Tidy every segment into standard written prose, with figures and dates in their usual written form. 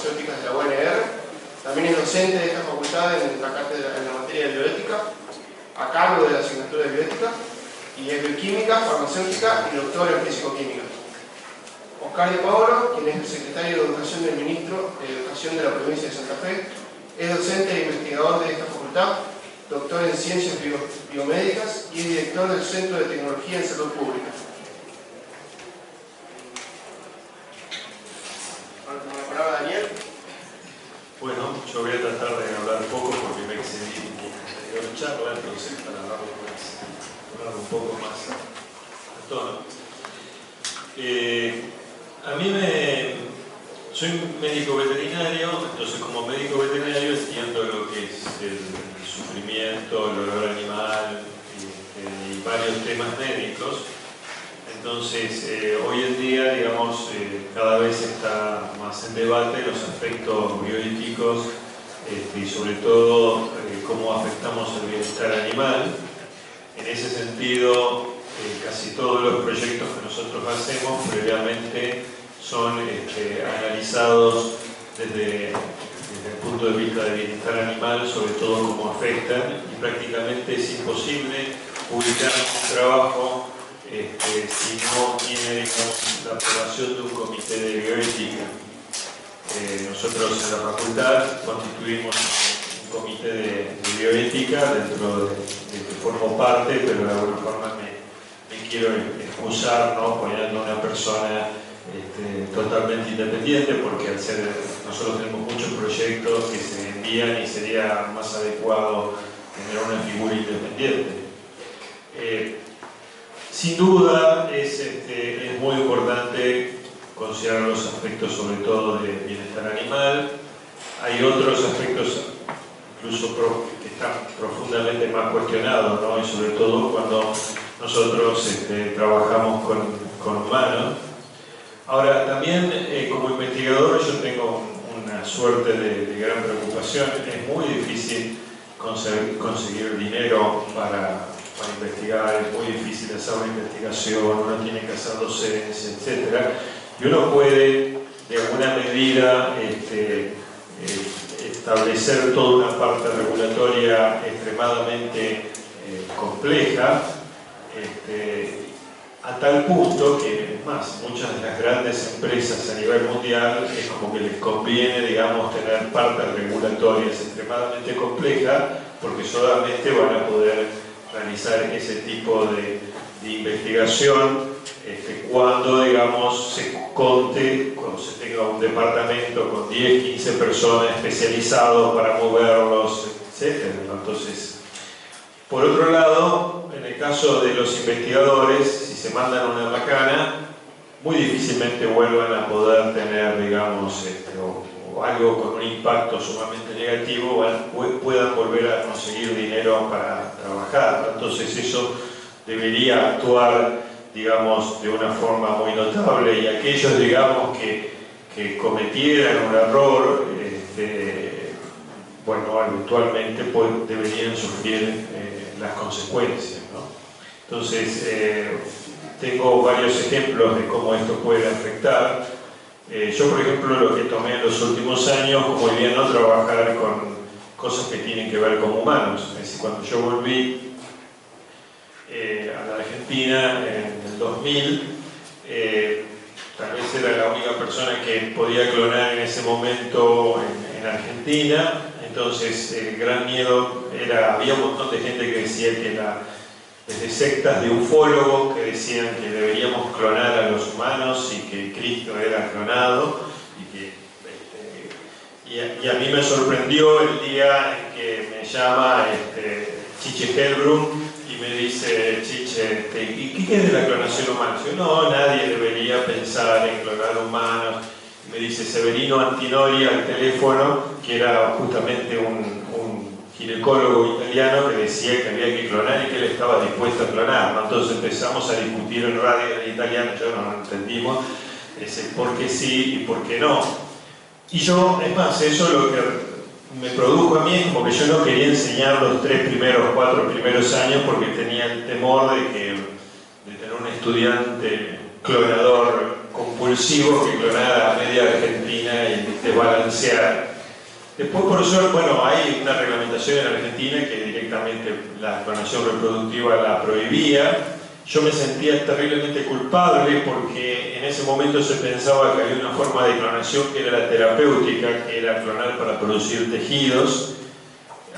farmacéuticas de la UNR. También es docente de esta facultad en la cátedra en la materia de bioética, a cargo de la asignatura de bioética, y es bioquímica, farmacéutica y doctor en físico-química. Oscar de Paolo, quien es el secretario de Educación del Ministro de Educación de la provincia de Santa Fe, es docente e investigador de esta facultad, doctor en Ciencias Biomédicas y es director del Centro de Tecnología en Salud Pública. Ahora con la palabra Daniel. Bueno, yo voy a tratar de hablar poco porque me excedí en la anterior charla, entonces para hablar un poco más a tono. Soy médico veterinario, entonces como médico veterinario entiendo lo que es el sufrimiento, el dolor animal y varios temas médicos. Entonces, hoy en día, digamos, cada vez está más en debate los aspectos bioéticos y sobre todo cómo afectamos el bienestar animal. En ese sentido, casi todos los proyectos que nosotros hacemos previamente son analizados desde el punto de vista del bienestar animal, sobre todo cómo afectan, y prácticamente es imposible publicar un trabajo si no tiene, digamos, la aprobación de un comité de bioética. Nosotros en la facultad constituimos un comité de bioética dentro del que formo parte, pero de alguna forma me quiero excusar, ¿no?, poniendo a una persona totalmente independiente, porque al ser, nosotros tenemos muchos proyectos que se envían y sería más adecuado tener una figura independiente. Sin duda es muy importante considerar los aspectos sobre todo de bienestar animal. Hay otros aspectos incluso que están profundamente más cuestionados, ¿no?, y sobre todo cuando nosotros trabajamos con humanos. Ahora, también como investigador yo tengo una suerte de gran preocupación. Es muy difícil conseguir dinero para investigar, es muy difícil hacer una investigación, uno tiene que hacer docencia, etc. Y uno puede, de alguna medida, establecer toda una parte regulatoria extremadamente compleja, a tal punto que, es más, muchas de las grandes empresas a nivel mundial es como que les conviene, digamos, tener partes regulatorias extremadamente complejas, porque solamente van a poder realizar ese tipo de investigación cuando, digamos, cuando se tenga un departamento con 10, 15 personas especializados para moverlos, etc. Entonces, por otro lado, en el caso de los investigadores, si se mandan una macana, muy difícilmente vuelvan a poder tener, digamos, o algo con un impacto sumamente negativo, puedan volver a conseguir dinero para trabajar. Entonces eso debería actuar, digamos, de una forma muy notable, y aquellos, digamos, que cometieran un error, bueno, eventualmente deberían sufrir las consecuencias, ¿no? Entonces, tengo varios ejemplos de cómo esto puede afectar. Yo, por ejemplo, lo que tomé en los últimos años como idea no trabajar con cosas que tienen que ver con humanos. Es decir, cuando yo volví a la Argentina en el 2000, tal vez era la única persona que podía clonar en ese momento en Argentina. Entonces el gran miedo era, había un montón de gente que decía que desde sectas de ufólogos que decían que deberíamos clonar a los humanos y que Cristo era clonado, y a mí me sorprendió el día en que me llama Chiche Hellbrunn y me dice: Chiche, ¿y qué es de la clonación humana? Yo, no, nadie debería pensar en clonar humanos. Y me dice Severino Antinori al teléfono, que era justamente un ginecólogo italiano que decía que había que clonar y que él estaba dispuesto a clonar, ¿no? Entonces empezamos a discutir en radio en italiano, yo no lo entendimos, por qué sí y por qué no. Y yo, es más, eso lo que me produjo a mí es como que yo no quería enseñar los 4 primeros años porque tenía el temor de tener un estudiante clonador compulsivo impulsivo que clonar a media Argentina y desbalancear. Después, por eso, bueno, hay una reglamentación en Argentina que directamente la clonación reproductiva la prohibía. Yo me sentía terriblemente culpable porque en ese momento se pensaba que había una forma de clonación que era la terapéutica, que era clonar para producir tejidos.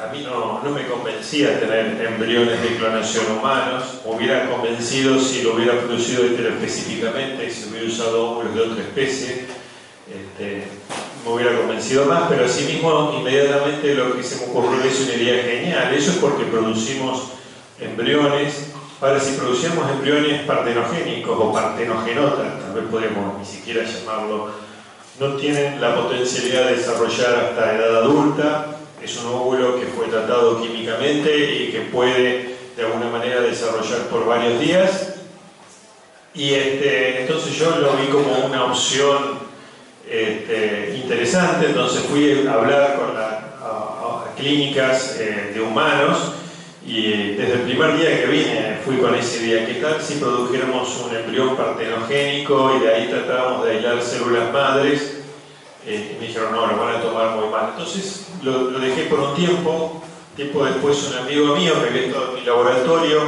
A mí no me convencía tener embriones de clonación humanos. Me hubiera convencido si lo hubiera producido específicamente, si hubiera usado óvulos de otra especie. Me hubiera convencido más, pero asimismo inmediatamente lo que se me ocurrió es una idea genial. Eso es porque producimos embriones. Ahora, si producíamos embriones partenogénicos o partenogenotas, tal vez podríamos ni siquiera llamarlo, no tienen la potencialidad de desarrollar hasta edad adulta. Es un óvulo que fue tratado químicamente y que puede de alguna manera desarrollar por varios días. Y entonces yo lo vi como una opción interesante. Entonces fui a hablar con a clínicas de humanos y desde el primer día que vine fui con esa idea: ¿qué tal si produjéramos un embrión partenogénico y de ahí tratábamos de aislar células madres? Y me dijeron, no, lo van a tomar muy mal. Entonces lo dejé por un tiempo. Tiempo después un amigo mío que había estado en mi laboratorio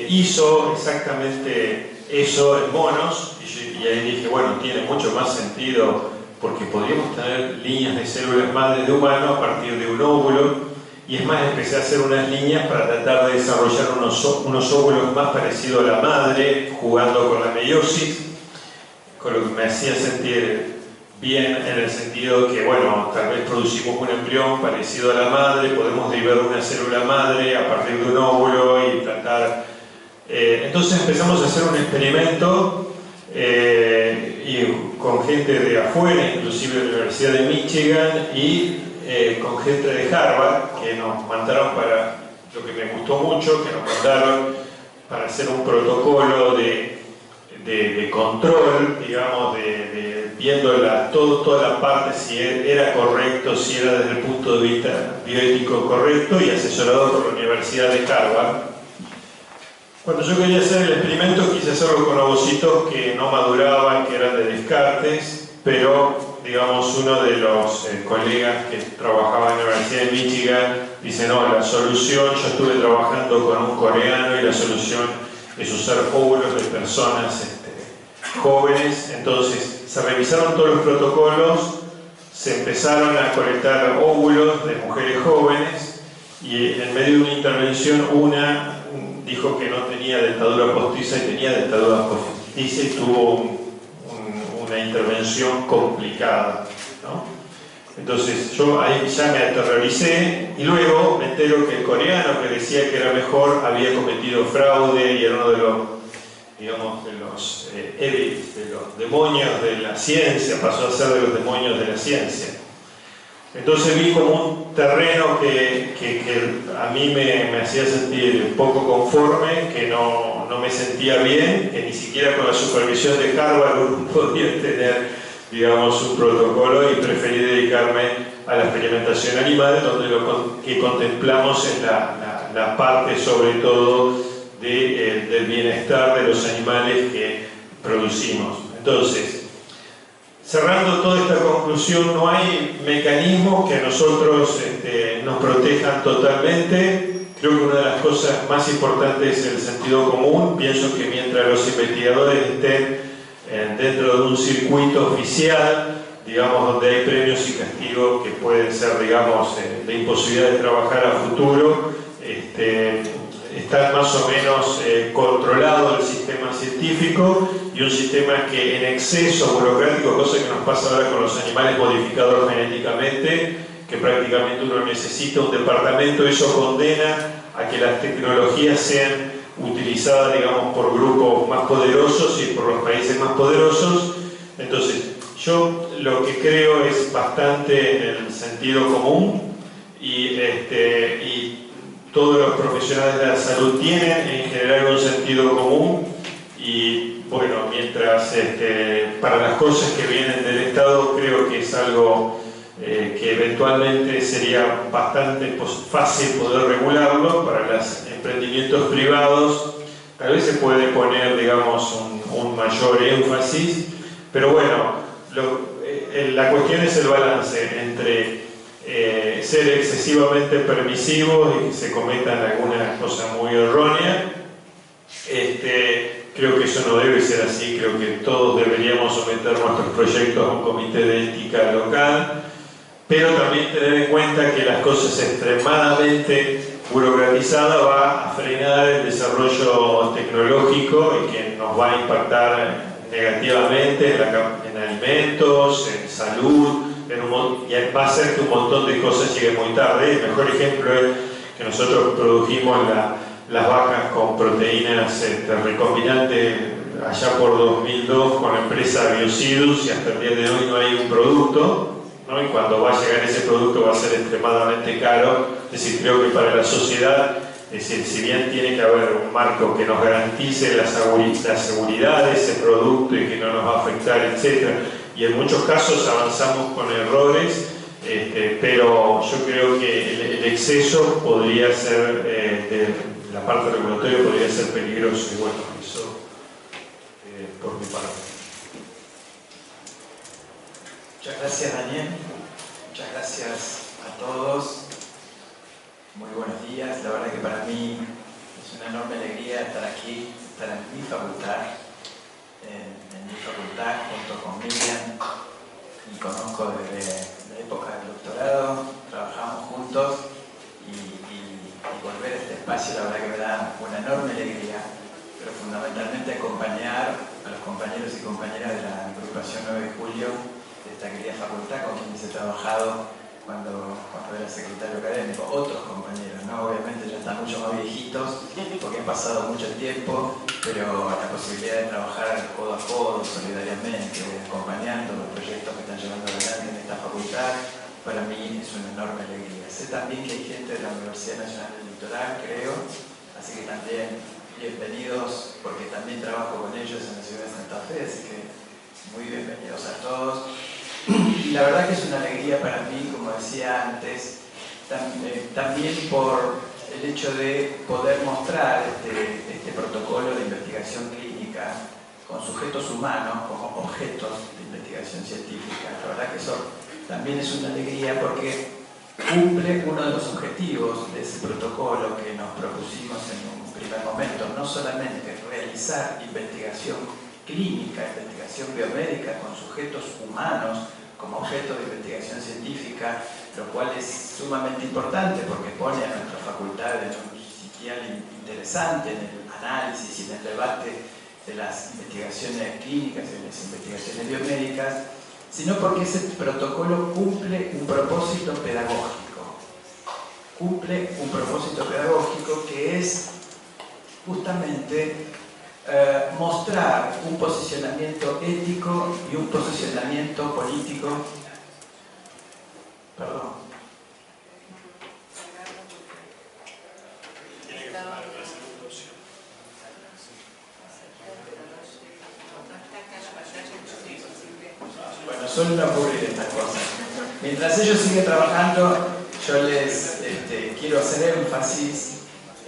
hizo exactamente eso en monos, y ahí dije, bueno, tiene mucho más sentido porque podríamos tener líneas de células madres de humano a partir de un óvulo. Y es más, empecé a hacer unas líneas para tratar de desarrollar unos óvulos más parecidos a la madre, jugando con la meiosis, con lo que me hacía sentir bien en el sentido que, bueno, tal vez producimos un embrión parecido a la madre, podemos derivar una célula madre a partir de un óvulo y tratar... entonces empezamos a hacer un experimento y con gente de afuera, inclusive de la Universidad de Michigan y con gente de Harvard, que nos mandaron para, lo que me gustó mucho, que nos mandaron para hacer un protocolo de control, digamos, viendo toda la parte, si era correcto, si era desde el punto de vista bioético correcto, y asesorado por la Universidad de Harvard. Cuando yo quería hacer el experimento, quise hacerlo con ovocitos que no maduraban, que eran de descartes, pero, digamos, uno de los colegas que trabajaba en la Universidad de Michigan dice, no, la solución, yo estuve trabajando con un coreano y la solución es usar óvulos de personas jóvenes. Entonces se revisaron todos los protocolos, se empezaron a colectar óvulos de mujeres jóvenes y en medio de una intervención una dijo que no tenía dentadura postiza y tenía dentadura postiza y tuvo una intervención complicada, ¿no? Entonces yo ahí ya me aterroricé y luego me entero que el coreano que decía que era mejor había cometido fraude y era uno de los, digamos, de los demonios de la ciencia, pasó a ser de los demonios de la ciencia. Entonces vi como un terreno que a mí me hacía sentir poco conforme, que no me sentía bien, que ni siquiera con la supervisión de Harvard uno podía tener, digamos, un protocolo, y preferí dedicarme a la experimentación animal, donde lo que contemplamos es la parte sobre todo del bienestar de los animales que producimos. Entonces, cerrando toda esta conclusión, no hay mecanismos que a nosotros nos protejan totalmente. Creo que una de las cosas más importantes es el sentido común. Pienso que mientras los investigadores estén dentro de un circuito oficial, digamos, donde hay premios y castigos que pueden ser, digamos, de imposibilidad de trabajar a futuro, está más o menos controlado el sistema científico, y un sistema que en exceso burocrático, cosa que nos pasa ahora con los animales modificados genéticamente, que prácticamente uno necesita un departamento, eso condena a que las tecnologías sean utilizadas, digamos, por grupos más poderosos y por los países más poderosos. Entonces, yo lo que creo es bastante en el sentido común, y todos los profesionales de la salud tienen en general un sentido común, y bueno, mientras para las cosas que vienen del Estado creo que es algo que eventualmente sería bastante fácil poder regularlo. Para los emprendimientos privados tal vez se puede poner, digamos, un mayor énfasis, Pero bueno, la cuestión es el balance entre ser excesivamente permisivos y que se cometan algunas cosas muy erróneas. Creo que eso no debe ser así, creo que todos deberíamos someter nuestros proyectos a un comité de ética local, pero también tener en cuenta que las cosas extremadamente burocratizadas va a frenar el desarrollo tecnológico y que nos va a impactar negativamente en alimentos, en salud, y va a hacer que un montón de cosas lleguen muy tarde. El mejor ejemplo es que nosotros produjimos las vacas con proteínas recombinantes allá por 2002 con la empresa Biocidus, y hasta el día de hoy no hay un producto, ¿no? Y cuando va a llegar ese producto va a ser extremadamente caro. Es decir, creo que para la sociedad, es decir, si bien tiene que haber un marco que nos garantice la seguridad de ese producto y que no nos va a afectar, etc., y en muchos casos avanzamos con errores, pero yo creo que el exceso podría ser, de la parte regulatoria podría ser peligroso, y bueno, eso por mi parte. Muchas gracias, Daniel. Muchas gracias a todos. Muy buenos días. La verdad que para mí es una enorme alegría estar aquí, estar en mi facultad, junto con Miriam, y conozco desde la época del doctorado, trabajamos juntos, y volver a este espacio la verdad que me da una enorme alegría, pero fundamentalmente acompañar a los compañeros y compañeras de la agrupación 9 de julio de esta querida facultad con quienes he trabajado cuando era secretario académico. Otros compañeros, ¿no? Obviamente ya están mucho más viejitos porque han pasado mucho tiempo, pero la posibilidad de trabajar codo a codo, solidariamente, acompañando los proyectos que están llevando adelante en esta facultad, para mí es una enorme alegría. Sé también que hay gente de la Universidad Nacional del Litoral, creo, así que también bienvenidos, porque también trabajo con ellos en la ciudad de Santa Fe, así que muy bienvenidos a todos. Y la verdad que es una alegría para mí, como decía antes, también por el hecho de poder mostrar este protocolo de investigación clínica con sujetos humanos como objetos de investigación científica. La verdad que eso también es una alegría porque cumple uno de los objetivos de ese protocolo que nos propusimos en un primer momento, no solamente realizar investigación clínica, investigación biomédica con sujetos humanos como objeto de investigación científica, lo cual es sumamente importante porque pone a nuestra facultad en un sitial interesante en el análisis y en el debate de las investigaciones clínicas y de las investigaciones biomédicas, sino porque ese protocolo cumple un propósito pedagógico. Cumple un propósito pedagógico que es justamente mostrar un posicionamiento ético y un posicionamiento político. Perdón. Bueno, suelen ocurrir estas cosas. Mientras ellos siguen trabajando, yo les quiero hacer énfasis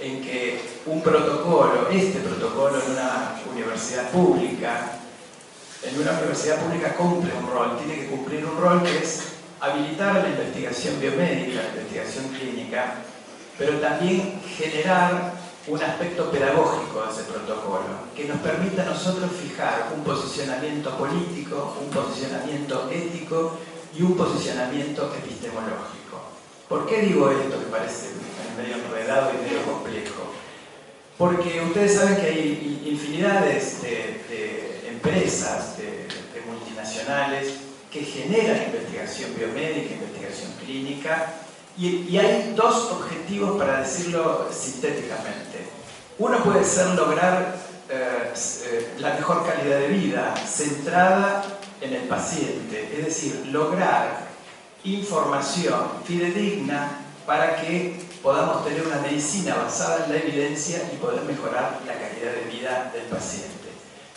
en que un protocolo, este protocolo en una universidad pública cumple un rol, tiene que cumplir un rol que es habilitar la investigación biomédica, la investigación clínica, pero también generar un aspecto pedagógico de ese protocolo, que nos permita a nosotros fijar un posicionamiento político, un posicionamiento ético y un posicionamiento epistemológico. ¿Por qué digo esto que parece medio enredado y medio complejo? Porque ustedes saben que hay infinidades de empresas, de multinacionales que generan investigación biomédica, investigación clínica, y hay dos objetivos, para decirlo sintéticamente. Uno puede ser lograr la mejor calidad de vida centrada en el paciente, es decir, lograr información fidedigna para que podamos tener una medicina basada en la evidencia y poder mejorar la calidad de vida del paciente.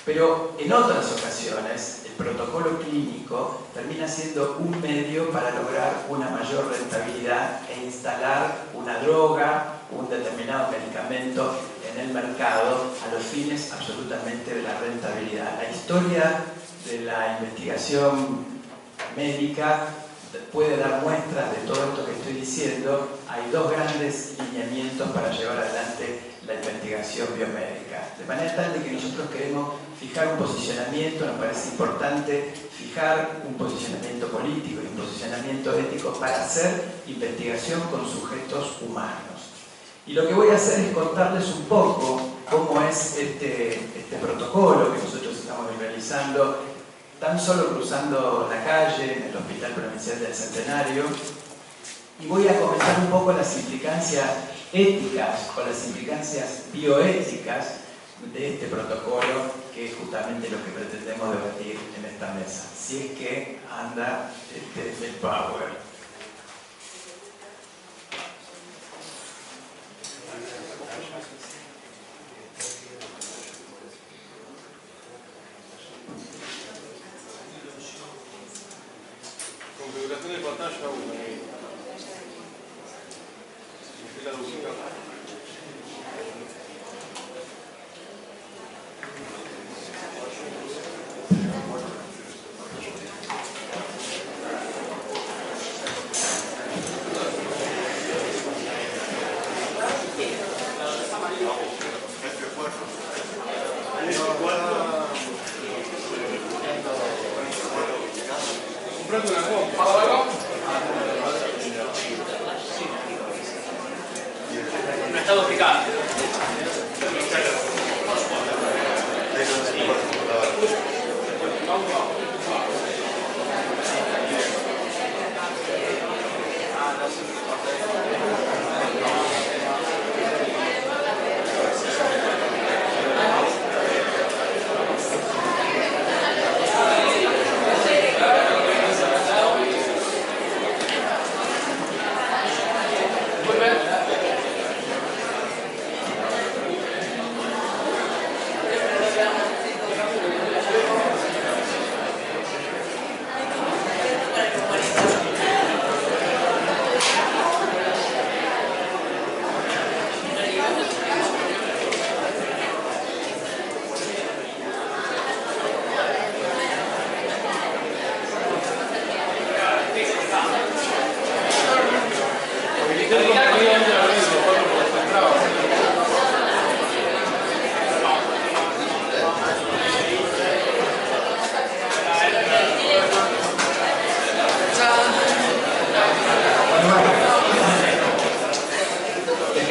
Pero en otras ocasiones, el protocolo clínico termina siendo un medio para lograr una mayor rentabilidad e instalar una droga, un determinado medicamento en el mercado a los fines absolutamente de la rentabilidad. La historia de la investigación médica puede dar muestras de todo esto que estoy diciendo, hay dos grandes lineamientos para llevar adelante la investigación biomédica. De manera tal de que nosotros queremos fijar un posicionamiento, nos parece importante fijar un posicionamiento político y un posicionamiento ético para hacer investigación con sujetos humanos. Y lo que voy a hacer es contarles un poco cómo es este protocolo que nosotros estamos realizando tan solo cruzando la calle en el Hospital Provincial del Centenario, y voy a comentar un poco las implicancias éticas o las implicancias bioéticas de este protocolo, que es justamente lo que pretendemos debatir en esta mesa, si es que anda el power. Configuración de pantalla 1. La duplicada. Comprate una copa. No está duplicado.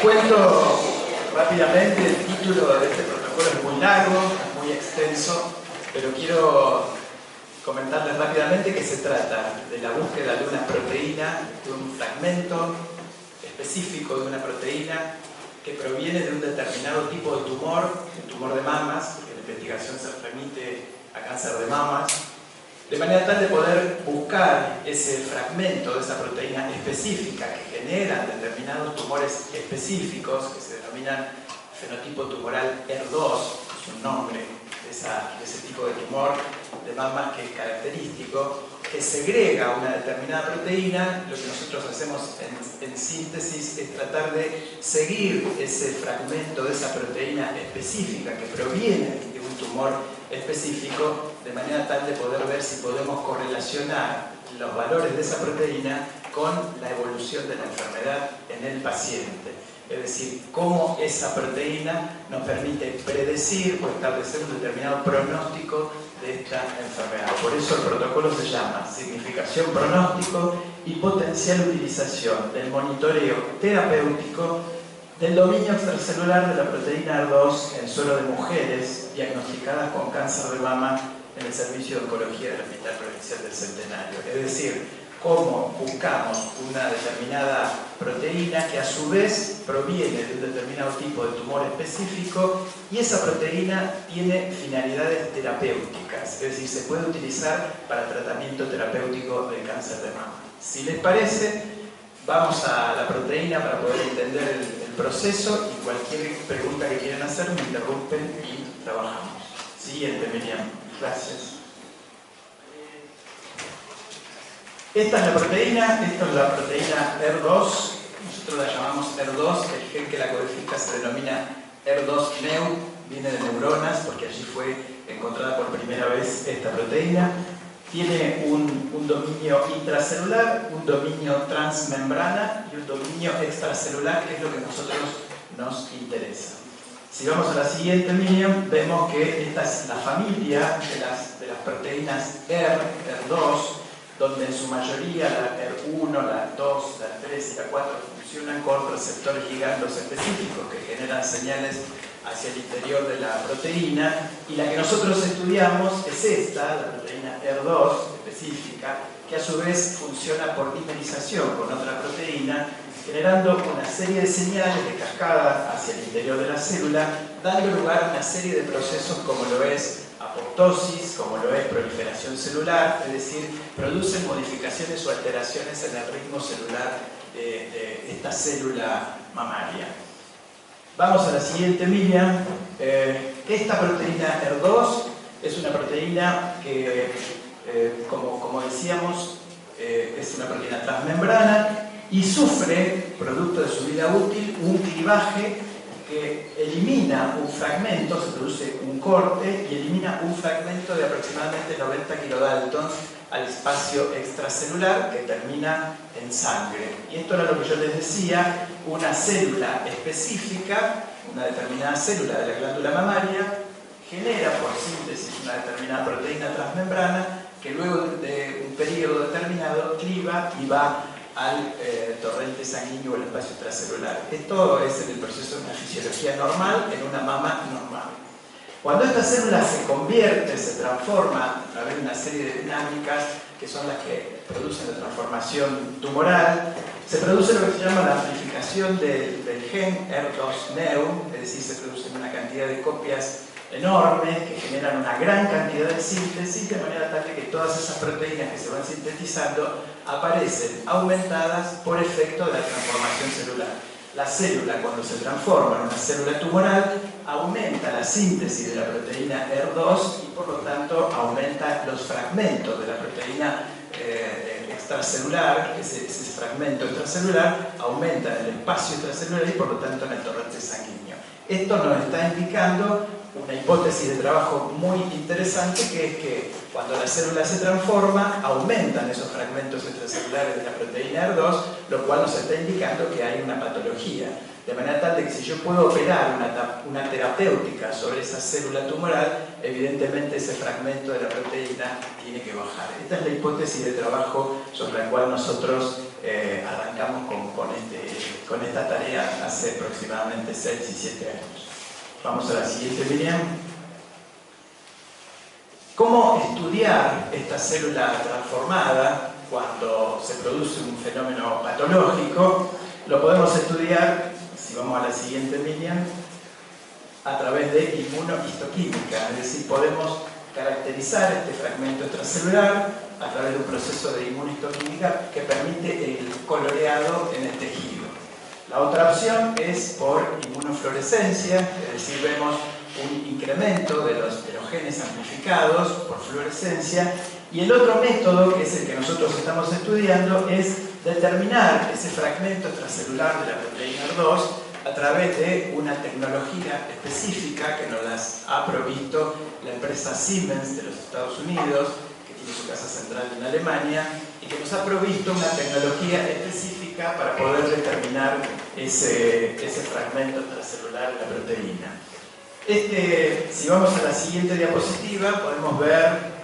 Cuento rápidamente, el título de este protocolo es muy largo, es muy extenso, pero quiero comentarles rápidamente que se trata de la búsqueda de una proteína, de un fragmento específico de una proteína que proviene de un determinado tipo de tumor, el tumor de mamas, porque la investigación se remite a cáncer de mamas, de manera tal de poder buscar ese fragmento de esa proteína específica que generan determinados tumores específicos, que se denominan fenotipo tumoral HER2, es un nombre de ese tipo de tumor de mamas que es característico, que segrega una determinada proteína. Lo que nosotros hacemos en síntesis es tratar de seguir ese fragmento de esa proteína específica que proviene de un tumor específico, de manera tal de poder ver si podemos correlacionar los valores de esa proteína con la evolución de la enfermedad en el paciente. Es decir, cómo esa proteína nos permite predecir o establecer un determinado pronóstico de esta enfermedad. Por eso el protocolo se llama significación, pronóstico y potencial utilización del monitoreo terapéutico del dominio extracelular de la proteína HER2 en suero de mujeres diagnosticadas con cáncer de mama en el Servicio de Oncología del Hospital Provincial del Centenario. Es decir, cómo buscamos una determinada proteína que a su vez proviene de un determinado tipo de tumor específico, y esa proteína tiene finalidades terapéuticas, es decir, se puede utilizar para tratamiento terapéutico del cáncer de mama. Si les parece, vamos a la proteína para poder entender el proceso, y cualquier pregunta que quieran hacer me interrumpen y trabajamos. Siguiente, Miriam. Gracias. Esta es la proteína HER2, nosotros la llamamos HER2, el gen que la codifica se denomina HER2-Neu, viene de neuronas porque allí fue encontrada por primera vez esta proteína. Tiene un dominio intracelular, un dominio transmembrana y un dominio extracelular, que es lo que a nosotros nos interesa. Si vamos a la siguiente, Miriam, vemos que esta es la familia de las proteínas R2, donde en su mayoría la R1, la 2, la 3 y la 4 funcionan con receptores ligandos específicos que generan señales hacia el interior de la proteína, y la que nosotros estudiamos es esta, la proteína R2 específica, que a su vez funciona por dimerización con otra proteína, generando una serie de señales de cascada hacia el interior de la célula, dando lugar a una serie de procesos como lo es apoptosis, como lo es proliferación celular, es decir, producen modificaciones o alteraciones en el ritmo celular de esta célula mamaria. Vamos a la siguiente, Miriam. Esta proteína R2 es una proteína que, como decíamos, es una proteína transmembrana y sufre, producto de su vida útil, un clivaje que elimina un fragmento, se produce un corte y elimina un fragmento de aproximadamente 90 kilodaltons al espacio extracelular que termina en sangre. Y esto era lo que yo les decía, una célula específica, una determinada célula de la glándula mamaria, genera por síntesis una determinada proteína transmembrana que luego de un periodo determinado cliva y va al torrente sanguíneo o el espacio extracelular. Esto es en el proceso de una fisiología normal en una mama normal. Cuando esta célula se convierte, se transforma a través de una serie de dinámicas que son las que producen la transformación tumoral, se produce lo que se llama la amplificación del gen R2-neu, es decir, se producen una cantidad de copias enormes que generan una gran cantidad de síntesis, de manera tal que todas esas proteínas que se van sintetizando aparecen aumentadas por efecto de la transformación celular. La célula, cuando se transforma en una célula tumoral, aumenta la síntesis de la proteína R2 y por lo tanto aumenta los fragmentos de la proteína extracelular. Ese fragmento extracelular aumenta en el espacio extracelular y por lo tanto en el torrente sanguíneo. Esto nos está indicando una hipótesis de trabajo muy interesante, que es que cuando la célula se transforma, aumentan esos fragmentos extracelulares de la proteína R2, lo cual nos está indicando que hay una patología. De manera tal de que si yo puedo operar una terapéutica sobre esa célula tumoral, evidentemente ese fragmento de la proteína tiene que bajar. Esta es la hipótesis de trabajo sobre la cual nosotros arrancamos con esta tarea hace aproximadamente 6 y 7 años. Vamos a la siguiente, Miriam. ¿Cómo estudiar esta célula transformada cuando se produce un fenómeno patológico? Lo podemos estudiar, si vamos a la siguiente, Miriam, a través de inmunohistoquímica, es decir, podemos caracterizar este fragmento extracelular a través de un proceso de inmunohistoquímica que permite el coloreado en el tejido. La otra opción es por inmunofluorescencia, es decir, vemos un incremento de los genes amplificados por fluorescencia, y el otro método, que es el que nosotros estamos estudiando, es determinar ese fragmento extracelular de la proteína R2 a través de una tecnología específica que nos las ha provisto la empresa Siemens de los Estados Unidos, que tiene su casa central en Alemania, y que nos ha provisto una tecnología específica para poder determinar ese fragmento extracelular de la proteína. Si vamos a la siguiente diapositiva, podemos ver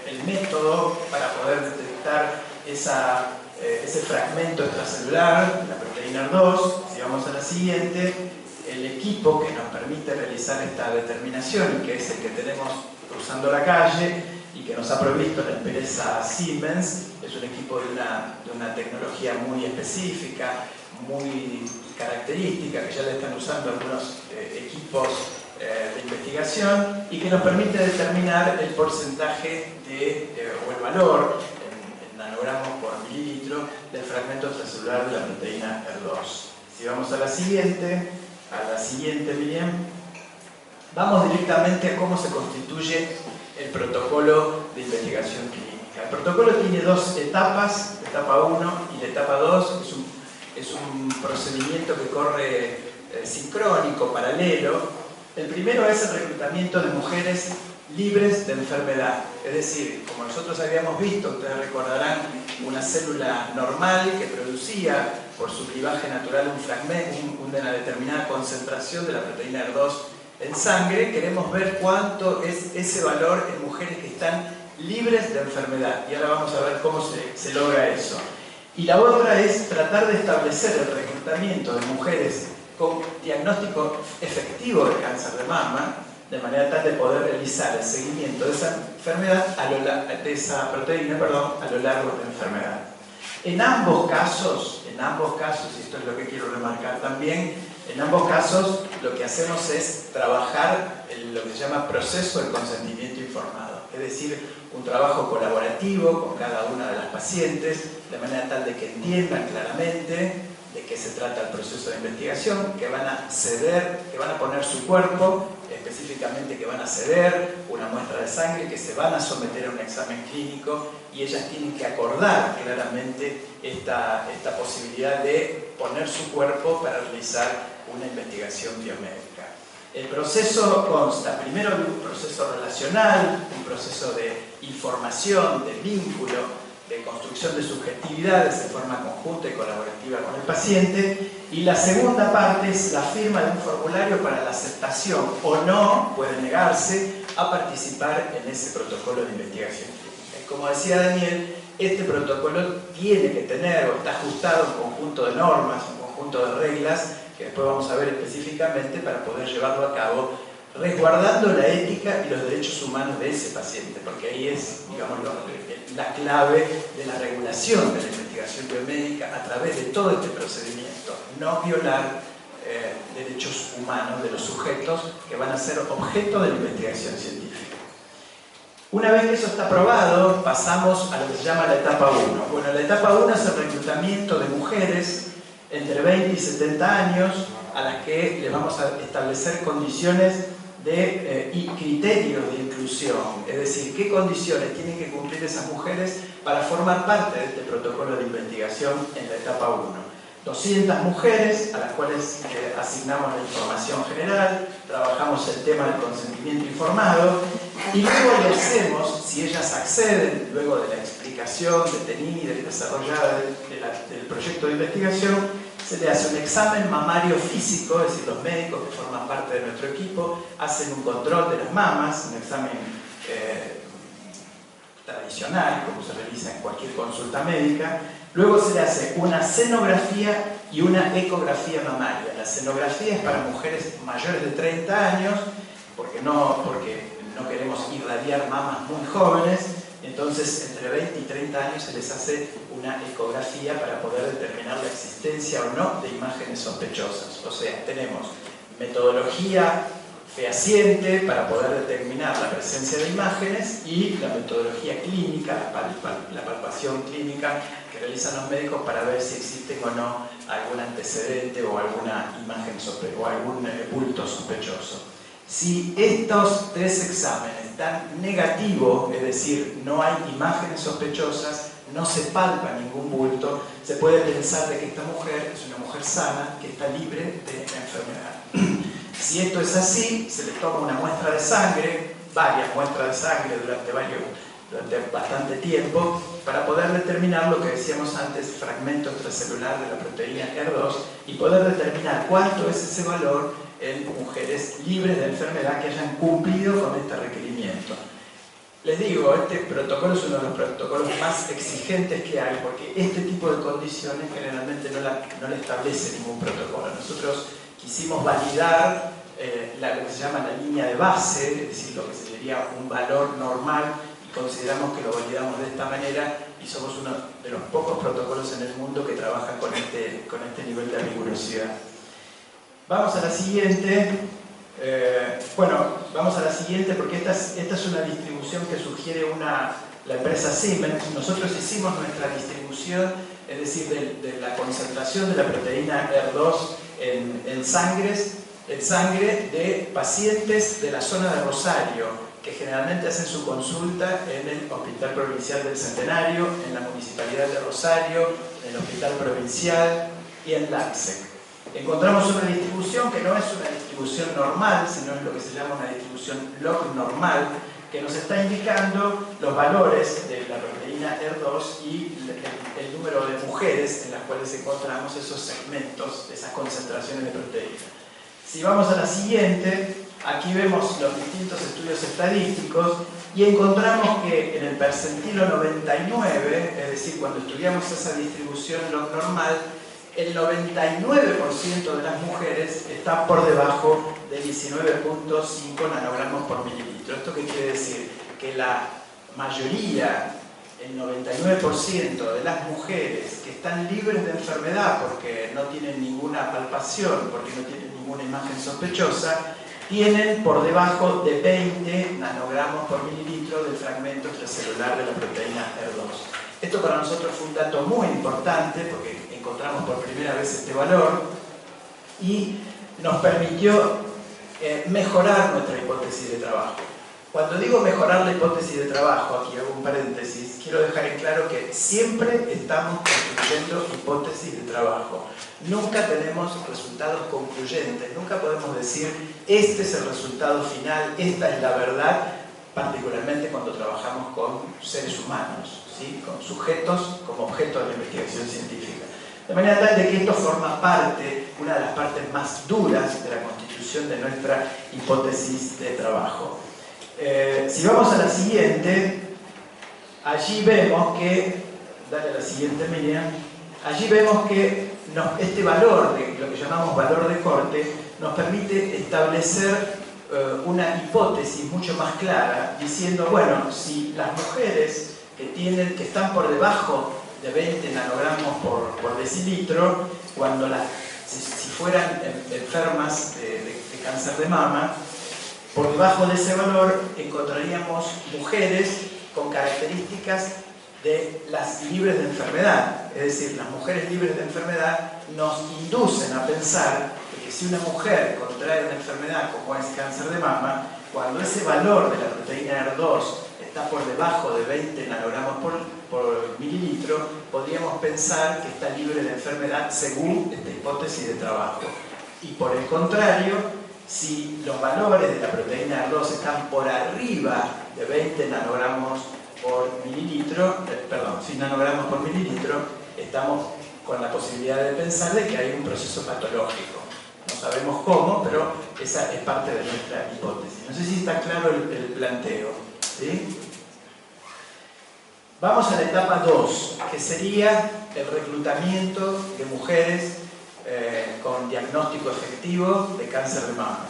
el método para poder detectar ese fragmento extracelular de la proteína R2. Si vamos a la siguiente, el equipo que nos permite realizar esta determinación, que es el que tenemos cruzando la calle y que nos ha provisto la empresa Siemens, es un equipo de una tecnología muy específica, muy característica, que ya le están usando algunos equipos de investigación, y que nos permite determinar el porcentaje o el valor en nanogramos por mililitro del fragmento extracelular de la proteína R2. Si vamos a la siguiente, Miriam, vamos directamente a cómo se constituye el protocolo de investigación clínica. El protocolo tiene dos etapas, la etapa 1 y la etapa 2. Es un procedimiento que corre sincrónico, paralelo. El primero es el reclutamiento de mujeres libres de enfermedad. Es decir, como nosotros habíamos visto, ustedes recordarán, una célula normal que producía por su clivaje natural un fragmento, una determinada concentración de la proteína HER2 en sangre, queremos ver cuánto es ese valor en mujeres que están libres de enfermedad. Y ahora vamos a ver cómo se logra eso. Y la otra es tratar de establecer el reclutamiento de mujeres con diagnóstico efectivo de cáncer de mama, de manera tal de poder realizar el seguimiento de esa enfermedad, de esa proteína, a lo largo de la enfermedad. En ambos casos, y esto es lo que quiero remarcar también, en ambos casos lo que hacemos es trabajar en lo que se llama proceso de consentimiento informado, es decir, un trabajo colaborativo con cada una de las pacientes, de manera tal de que entiendan claramente de qué se trata el proceso de investigación, que van a ceder, que van a poner su cuerpo, específicamente que van a ceder una muestra de sangre, que se van a someter a un examen clínico y ellas tienen que acordar claramente esta posibilidad de poner su cuerpo para realizar una investigación biomédica. El proceso consta primero de un proceso relacional, un proceso de información, de vínculo, de construcción de subjetividades de forma conjunta y colaborativa con el paciente, y la segunda parte es la firma de un formulario para la aceptación o no, puede negarse, a participar en ese protocolo de investigación clínica. Como decía Daniel, este protocolo tiene que tener o está ajustado a un conjunto de normas, un conjunto de reglas, que después vamos a ver específicamente para poder llevarlo a cabo, resguardando la ética y los derechos humanos de ese paciente, porque ahí es, digamos, la clave de la regulación de la investigación biomédica a través de todo este procedimiento, no violar derechos humanos de los sujetos que van a ser objeto de la investigación científica. Una vez que eso está aprobado, pasamos a lo que se llama la etapa 1. Bueno, la etapa 1 es el reclutamiento de mujeres entre 20 y 70 años a las que les vamos a establecer condiciones y criterios de inclusión, es decir, qué condiciones tienen que cumplir esas mujeres para formar parte de este protocolo de investigación en la etapa 1. 200 mujeres a las cuales asignamos la información general, trabajamos el tema del consentimiento informado y luego le hacemos, si ellas acceden, luego de la explicación detenida y desarrollada del proyecto de investigación, se le hace un examen mamario físico, es decir, los médicos que forman parte de nuestro equipo hacen un control de las mamas, un examen tradicional, como se realiza en cualquier consulta médica. Luego se le hace una cenografía y una ecografía mamaria. La cenografía es para mujeres mayores de 30 años, porque no queremos irradiar mamas muy jóvenes. Entonces, entre 20 y 30 años se les hace una ecografía para poder determinar la existencia o no de imágenes sospechosas. O sea, tenemos metodología fehaciente para poder determinar la presencia de imágenes y la metodología clínica, la palpación clínica que realizan los médicos para ver si existen o no algún antecedente o alguna imagen o algún bulto sospechoso. Si estos tres exámenes dan negativo, es decir, no hay imágenes sospechosas, no se palpa ningún bulto, se puede pensar de que esta mujer es una mujer sana, que está libre de enfermedad. Si esto es así, se le toma una muestra de sangre, varias muestras de sangre durante bastante tiempo, para poder determinar lo que decíamos antes, fragmento extracelular de la proteína HER2, y poder determinar cuánto es ese valor en mujeres libres de enfermedad que hayan cumplido con este requerimiento. Les digo, este protocolo es uno de los protocolos más exigentes que hay, porque este tipo de condiciones generalmente no le establece ningún protocolo. Nosotros quisimos validar lo que se llama la línea de base, es decir, lo que sería un valor normal, y consideramos que lo validamos de esta manera, y somos uno de los pocos protocolos en el mundo que trabajan con este nivel de rigurosidad. Vamos a la siguiente. Vamos a la siguiente porque esta es una distribución que sugiere la empresa Siemens. Nosotros hicimos nuestra distribución, es decir, de la concentración de la proteína HER2 en sangre de pacientes de la zona de Rosario, que generalmente hacen su consulta en el Hospital Provincial del Centenario, en la Municipalidad de Rosario, en el Hospital Provincial y en LACSEC. Encontramos una distribución que no es una distribución normal, sino es lo que se llama una distribución log normal, que nos está indicando los valores de la proteína HER2 y el número de mujeres en las cuales encontramos esos segmentos, esas concentraciones de proteína. Si vamos a la siguiente, aquí vemos los distintos estudios estadísticos y encontramos que en el percentilo 99, es decir, cuando estudiamos esa distribución log normal, el 99% de las mujeres está por debajo de 19.5 nanogramos por mililitro. ¿Esto qué quiere decir? Que la mayoría, el 99% de las mujeres que están libres de enfermedad porque no tienen ninguna palpación, porque no tienen ninguna imagen sospechosa, tienen por debajo de 20 nanogramos por mililitro del fragmento extracelular de la proteína HER2. Esto para nosotros fue un dato muy importante porque encontramos por primera vez este valor y nos permitió mejorar nuestra hipótesis de trabajo. Cuando digo mejorar la hipótesis de trabajo, aquí hago un paréntesis, quiero dejar en claro que siempre estamos construyendo hipótesis de trabajo. Nunca tenemos resultados concluyentes, nunca podemos decir este es el resultado final, esta es la verdad, particularmente cuando trabajamos con seres humanos, ¿sí? Con sujetos como objeto de la investigación científica. De manera tal de que esto forma parte, una de las partes más duras de la constitución de nuestra hipótesis de trabajo. Si vamos a la siguiente, allí vemos que, dale a la siguiente, Miriam, allí vemos que este valor, de lo que llamamos valor de corte, nos permite establecer una hipótesis mucho más clara, diciendo, bueno, si las mujeres que están por debajo de 20 nanogramos por decilitro, si fueran enfermas de cáncer de mama, por debajo de ese valor encontraríamos mujeres con características de las libres de enfermedad. Es decir, las mujeres libres de enfermedad nos inducen a pensar que si una mujer contrae una enfermedad como es cáncer de mama, cuando ese valor de la proteína HER2 está por debajo de 20 nanogramos por mililitro, podríamos pensar que está libre de enfermedad según esta hipótesis de trabajo. Y por el contrario, si los valores de la proteína HER2 están por arriba de 20 nanogramos por mililitro, nanogramos por mililitro, estamos con la posibilidad de pensar de que hay un proceso patológico. No sabemos cómo, pero esa es parte de nuestra hipótesis. No sé si está claro el planteo, ¿sí? Vamos a la etapa 2, que sería el reclutamiento de mujeres con diagnóstico efectivo de cáncer de mama.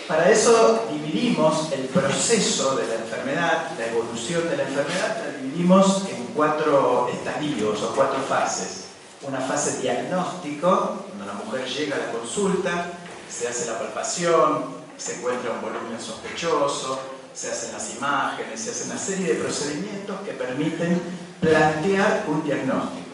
Para eso dividimos el proceso de la enfermedad, la evolución de la enfermedad, la dividimos en 4 estadios o 4 fases. Una fase diagnóstico, cuando la mujer llega a la consulta, se hace la palpación, se encuentra un volumen sospechoso, se hacen las imágenes, se hace una serie de procedimientos que permiten plantear un diagnóstico.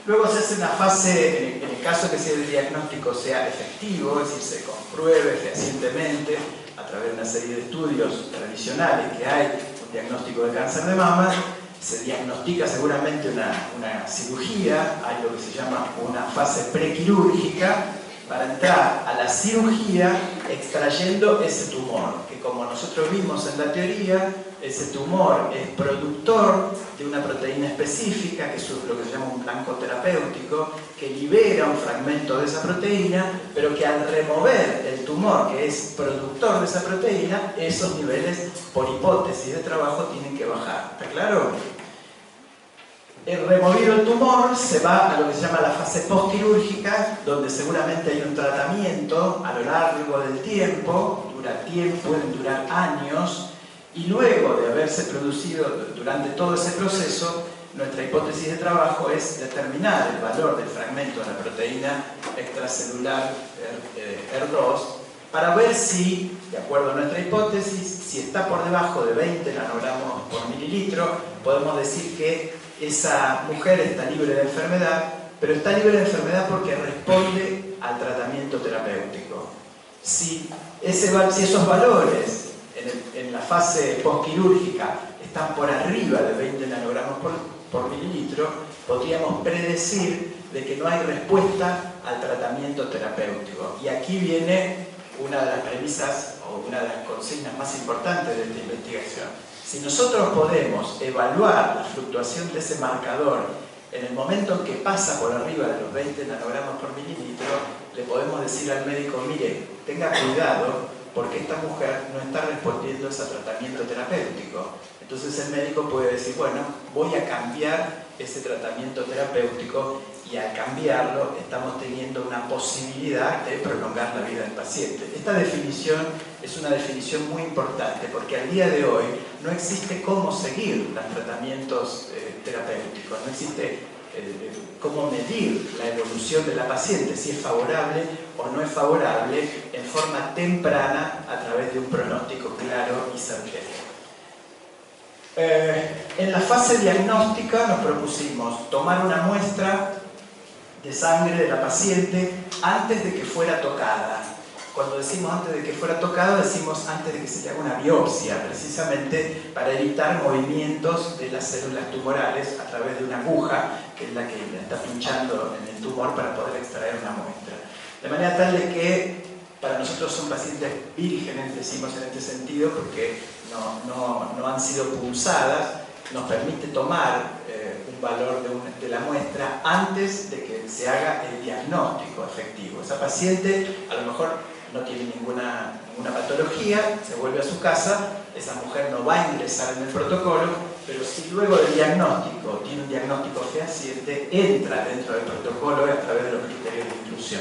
Luego se hace una fase, en el caso que el diagnóstico sea efectivo, es decir, se compruebe fehacientemente a través de una serie de estudios tradicionales que hay un diagnóstico de cáncer de mama, se diagnostica seguramente una cirugía, hay lo que se llama una fase prequirúrgica, para entrar a la cirugía extrayendo ese tumor, que como nosotros vimos en la teoría, ese tumor es productor de una proteína específica, que es lo que se llama un blanco terapéutico, que libera un fragmento de esa proteína, pero que al remover el tumor, que es productor de esa proteína, esos niveles, por hipótesis de trabajo, tienen que bajar. ¿Está claro? Removido el tumor, se va a lo que se llama la fase postquirúrgica, donde seguramente hay un tratamiento a lo largo del tiempo, pueden durar años, y luego de haberse producido durante todo ese proceso, nuestra hipótesis de trabajo es determinar el valor del fragmento de la proteína extracelular HER2 para ver si, de acuerdo a nuestra hipótesis, si está por debajo de 20 nanogramos por mililitro, podemos decir que esa mujer está libre de enfermedad, pero está libre de enfermedad porque responde al tratamiento terapéutico. Si esos valores en la fase postquirúrgica están por arriba de 20 nanogramos por mililitro, podríamos predecir de que no hay respuesta al tratamiento terapéutico. Y aquí viene una de las premisas o una de las consignas más importantes de esta investigación. Si nosotros podemos evaluar la fluctuación de ese marcador en el momento en que pasa por arriba de los 20 nanogramos por mililitro, le podemos decir al médico, mire, tenga cuidado porque esta mujer no está respondiendo a ese tratamiento terapéutico. Entonces el médico puede decir, bueno, voy a cambiar ese tratamiento terapéutico y al cambiarlo estamos teniendo una posibilidad de prolongar la vida del paciente. Esta definición es una definición muy importante porque al día de hoy no existe cómo seguir los tratamientos terapéuticos, no existe cómo medir la evolución de la paciente, si es favorable o no es favorable, en forma temprana a través de un pronóstico claro y certero. En la fase diagnóstica nos propusimos tomar una muestra de sangre de la paciente antes de que fuera tocada. Cuando decimos antes de que fuera tocado, decimos antes de que se le haga una biopsia, precisamente para evitar movimientos de las células tumorales a través de una aguja, que es la que la está pinchando en el tumor para poder extraer una muestra. De manera tal de que para nosotros son pacientes vírgenes, decimos en este sentido, porque no han sido punzadas, nos permite tomar un valor de la muestra antes de que se haga el diagnóstico efectivo. Esa paciente a lo mejor no tiene ninguna patología, se vuelve a su casa, esa mujer no va a ingresar en el protocolo, pero si luego del diagnóstico tiene un diagnóstico fehaciente, entra dentro del protocolo a través de los criterios de inclusión.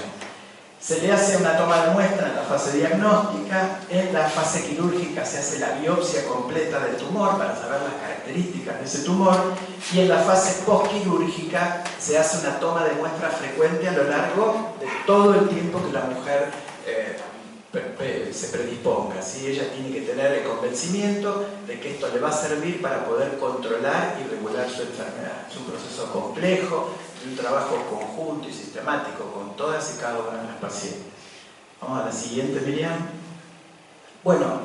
Se le hace una toma de muestra en la fase diagnóstica, en la fase quirúrgica se hace la biopsia completa del tumor para saber las características de ese tumor y en la fase postquirúrgica se hace una toma de muestra frecuente a lo largo de todo el tiempo que la mujer se predisponga, ¿sí? Ella tiene que tener el convencimiento de que esto le va a servir para poder controlar y regular su enfermedad. Es un proceso complejo, un trabajo conjunto y sistemático con todas y cada una de las pacientes. Vamos a la siguiente, Miriam. Bueno,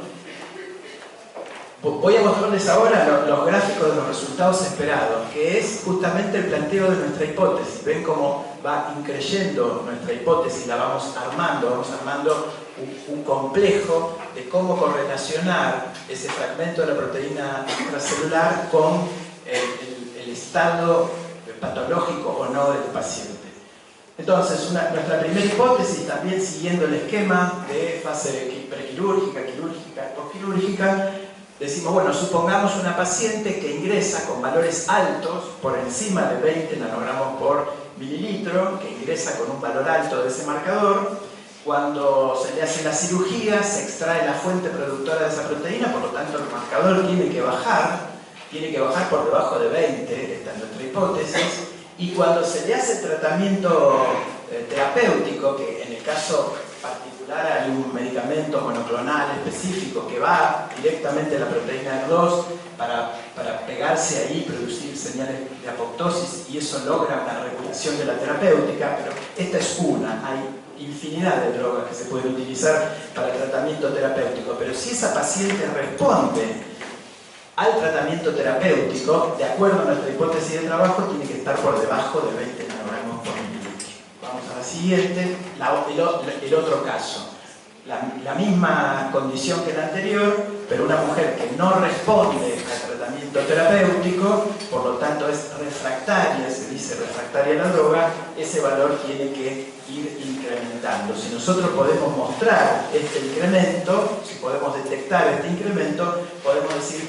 voy a mostrarles ahora los gráficos de los resultados esperados, que es justamente el planteo de nuestra hipótesis. Ven cómo va increyendo nuestra hipótesis, la vamos armando un complejo de cómo correlacionar ese fragmento de la proteína extracelular con el estado patológico o no del paciente. Entonces, nuestra primera hipótesis, también siguiendo el esquema de fase prequirúrgica, quirúrgica, postquirúrgica, decimos, bueno, supongamos una paciente que ingresa con valores altos, por encima de 20 nanogramos por mililitro, que ingresa con un valor alto de ese marcador. Cuando se le hace la cirugía, se extrae la fuente productora de esa proteína, por lo tanto el marcador tiene que bajar por debajo de 20, esta es nuestra hipótesis, y cuando se le hace el tratamiento terapéutico, que en el caso particular hay un medicamento monoclonal específico que va directamente a la proteína R2 para pegarse ahí y producir señales de apoptosis, y eso logra una regulación de la terapéutica, pero esta es una, hay infinidad de drogas que se pueden utilizar para el tratamiento terapéutico, pero si esa paciente responde al tratamiento terapéutico, de acuerdo a nuestra hipótesis de trabajo, tiene que estar por debajo de 20 nanogramos por mililitro. Vamos a la siguiente, el otro caso. La misma condición que la anterior, pero una mujer que no responde al tratamiento terapéutico, por lo tanto es refractaria, se dice refractaria a la droga, ese valor tiene que ir incrementando. Si nosotros podemos mostrar este incremento, si podemos detectar este incremento, podemos decir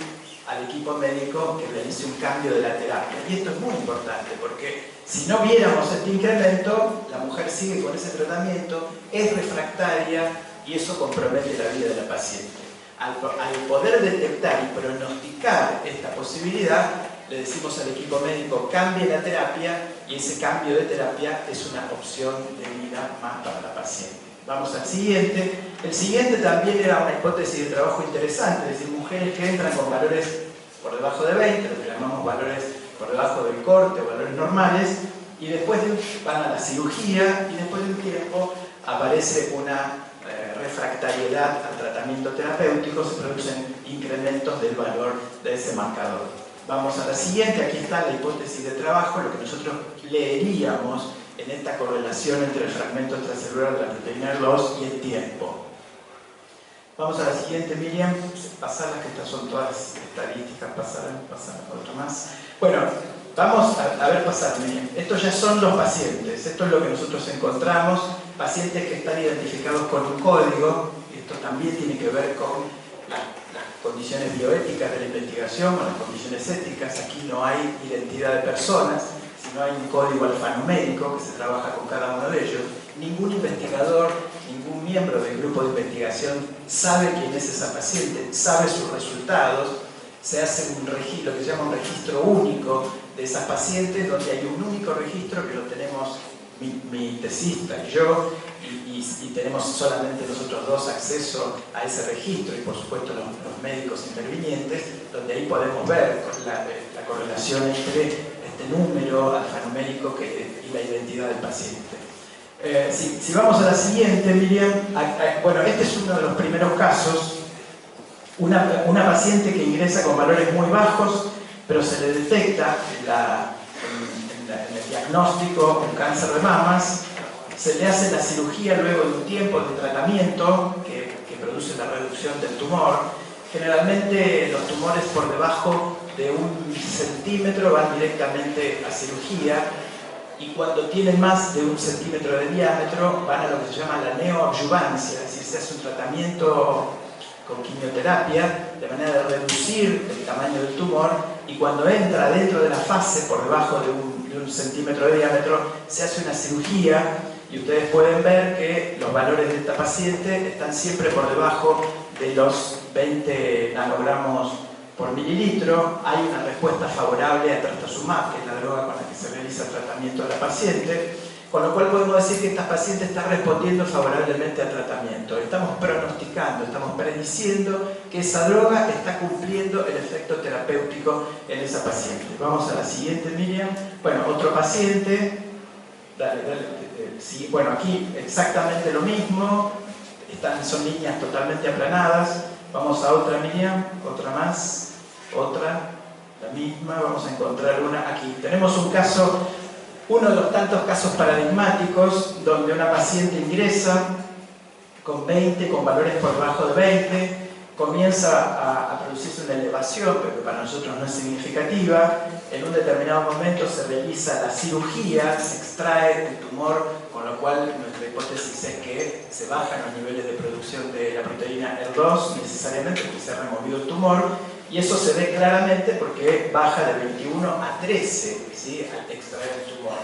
al equipo médico que realice un cambio de la terapia. Y esto es muy importante porque si no viéramos este incremento, la mujer sigue con ese tratamiento, es refractaria y eso compromete la vida de la paciente. Al poder detectar y pronosticar esta posibilidad, le decimos al equipo médico cambie la terapia y ese cambio de terapia es una opción de vida más para la paciente. Vamos al siguiente. El siguiente también era una hipótesis de trabajo interesante, es decir, mujeres que entran con valores por debajo de 20, lo que llamamos valores por debajo del corte, valores normales, y después van a la cirugía y después de un tiempo aparece una refractariedad al tratamiento terapéutico, se producen incrementos del valor de ese marcador. Vamos a la siguiente, aquí está la hipótesis de trabajo, lo que nosotros leeríamos en esta correlación entre el fragmento extracelular de la proteína R2 y el tiempo. Vamos a la siguiente, Miriam. Pasarlas, que estas son todas estadísticas. Pasar otra más. Bueno, vamos a ver pasar, Miriam. Estos ya son los pacientes. Esto es lo que nosotros encontramos. Pacientes que están identificados con un código. Esto también tiene que ver con las condiciones bioéticas de la investigación, con las condiciones éticas. Aquí no hay identidad de personas, sino hay un código alfanumérico que se trabaja con cada uno de ellos. Ningún investigador, ningún miembro del grupo de investigación sabe quién es esa paciente, sabe sus resultados. Se hace lo que se llama un registro único de esas pacientes, donde hay un único registro que lo tenemos mi tesista y yo, y tenemos solamente nosotros dos acceso a ese registro, y por supuesto los médicos intervinientes, donde ahí podemos ver la correlación entre este número alfanumérico y la identidad del paciente. Si vamos a la siguiente, Miriam, bueno, este es uno de los primeros casos. Una paciente que ingresa con valores muy bajos, pero se le detecta en el diagnóstico un cáncer de mamas. Se le hace la cirugía luego de un tiempo de tratamiento que produce la reducción del tumor. Generalmente los tumores por debajo de 1 centímetro van directamente a cirugía, y cuando tienen más de 1 centímetro de diámetro van a lo que se llama la neoadyuvancia, es decir, se hace un tratamiento con quimioterapia de manera de reducir el tamaño del tumor, y cuando entra dentro de la fase por debajo de 1 centímetro de diámetro se hace una cirugía, y ustedes pueden ver que los valores de esta paciente están siempre por debajo de los 20 nanogramos por mililitro. Hay una respuesta favorable a trastuzumab, que es la droga con la que se realiza el tratamiento de la paciente, con lo cual podemos decir que esta paciente está respondiendo favorablemente al tratamiento. Estamos pronosticando, estamos prediciendo que esa droga está cumpliendo el efecto terapéutico en esa paciente. Vamos a la siguiente, Miriam. Bueno, otro paciente. Sí, bueno, aquí exactamente lo mismo. Son líneas totalmente aplanadas. Vamos a otra, Miriam, otra más, otra, la misma. Vamos a encontrar una aquí. Tenemos un caso, uno de los tantos casos paradigmáticos, donde una paciente ingresa con valores por debajo de 20, comienza a producirse una elevación, pero que para nosotros no es significativa. En un determinado momento se realiza la cirugía, se extrae el tumor, con lo cual nuestra hipótesis es que se bajan los niveles de producción de la proteína ER2 necesariamente porque se ha removido el tumor, y eso se ve claramente porque baja de 21 a 13, ¿sí?, al extraer el tumor.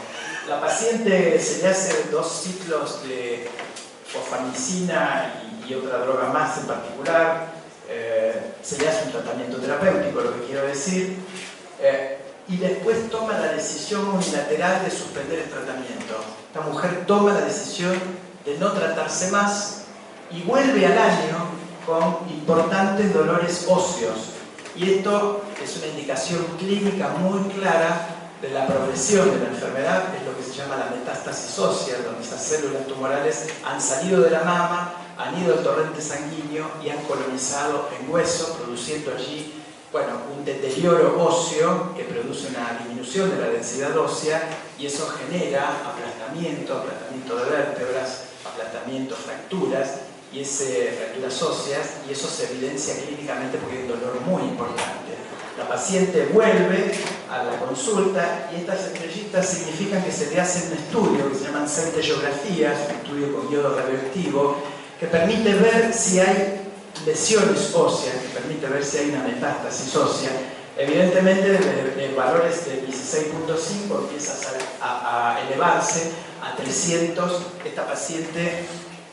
La paciente se le hace 2 ciclos de fosfanicina y otra droga más en particular. Se le hace un tratamiento terapéutico, lo que quiero decir, y después toma la decisión unilateral de suspender el tratamiento. Esta mujer toma la decisión de no tratarse más y vuelve al año con importantes dolores óseos, y esto es una indicación clínica muy clara de la progresión de la enfermedad. Es lo que se llama la metástasis ósea, donde esas células tumorales han salido de la mama, han ido al torrente sanguíneo y han colonizado en hueso, produciendo allí, bueno, un deterioro óseo que produce una disminución de la densidad ósea, y eso genera aplastamiento de vértebras, aplastamiento, fracturas óseas, y eso se evidencia clínicamente porque hay un dolor muy importante. La paciente vuelve a la consulta, y estas estrellitas significan que se le hace un estudio que se llaman centellografías, un estudio con iodo radioactivo, que permite ver si hay lesiones óseas, que permite ver si hay una metástasis ósea. Evidentemente, de valores de 16.5 empieza a elevarse a 300. Esta paciente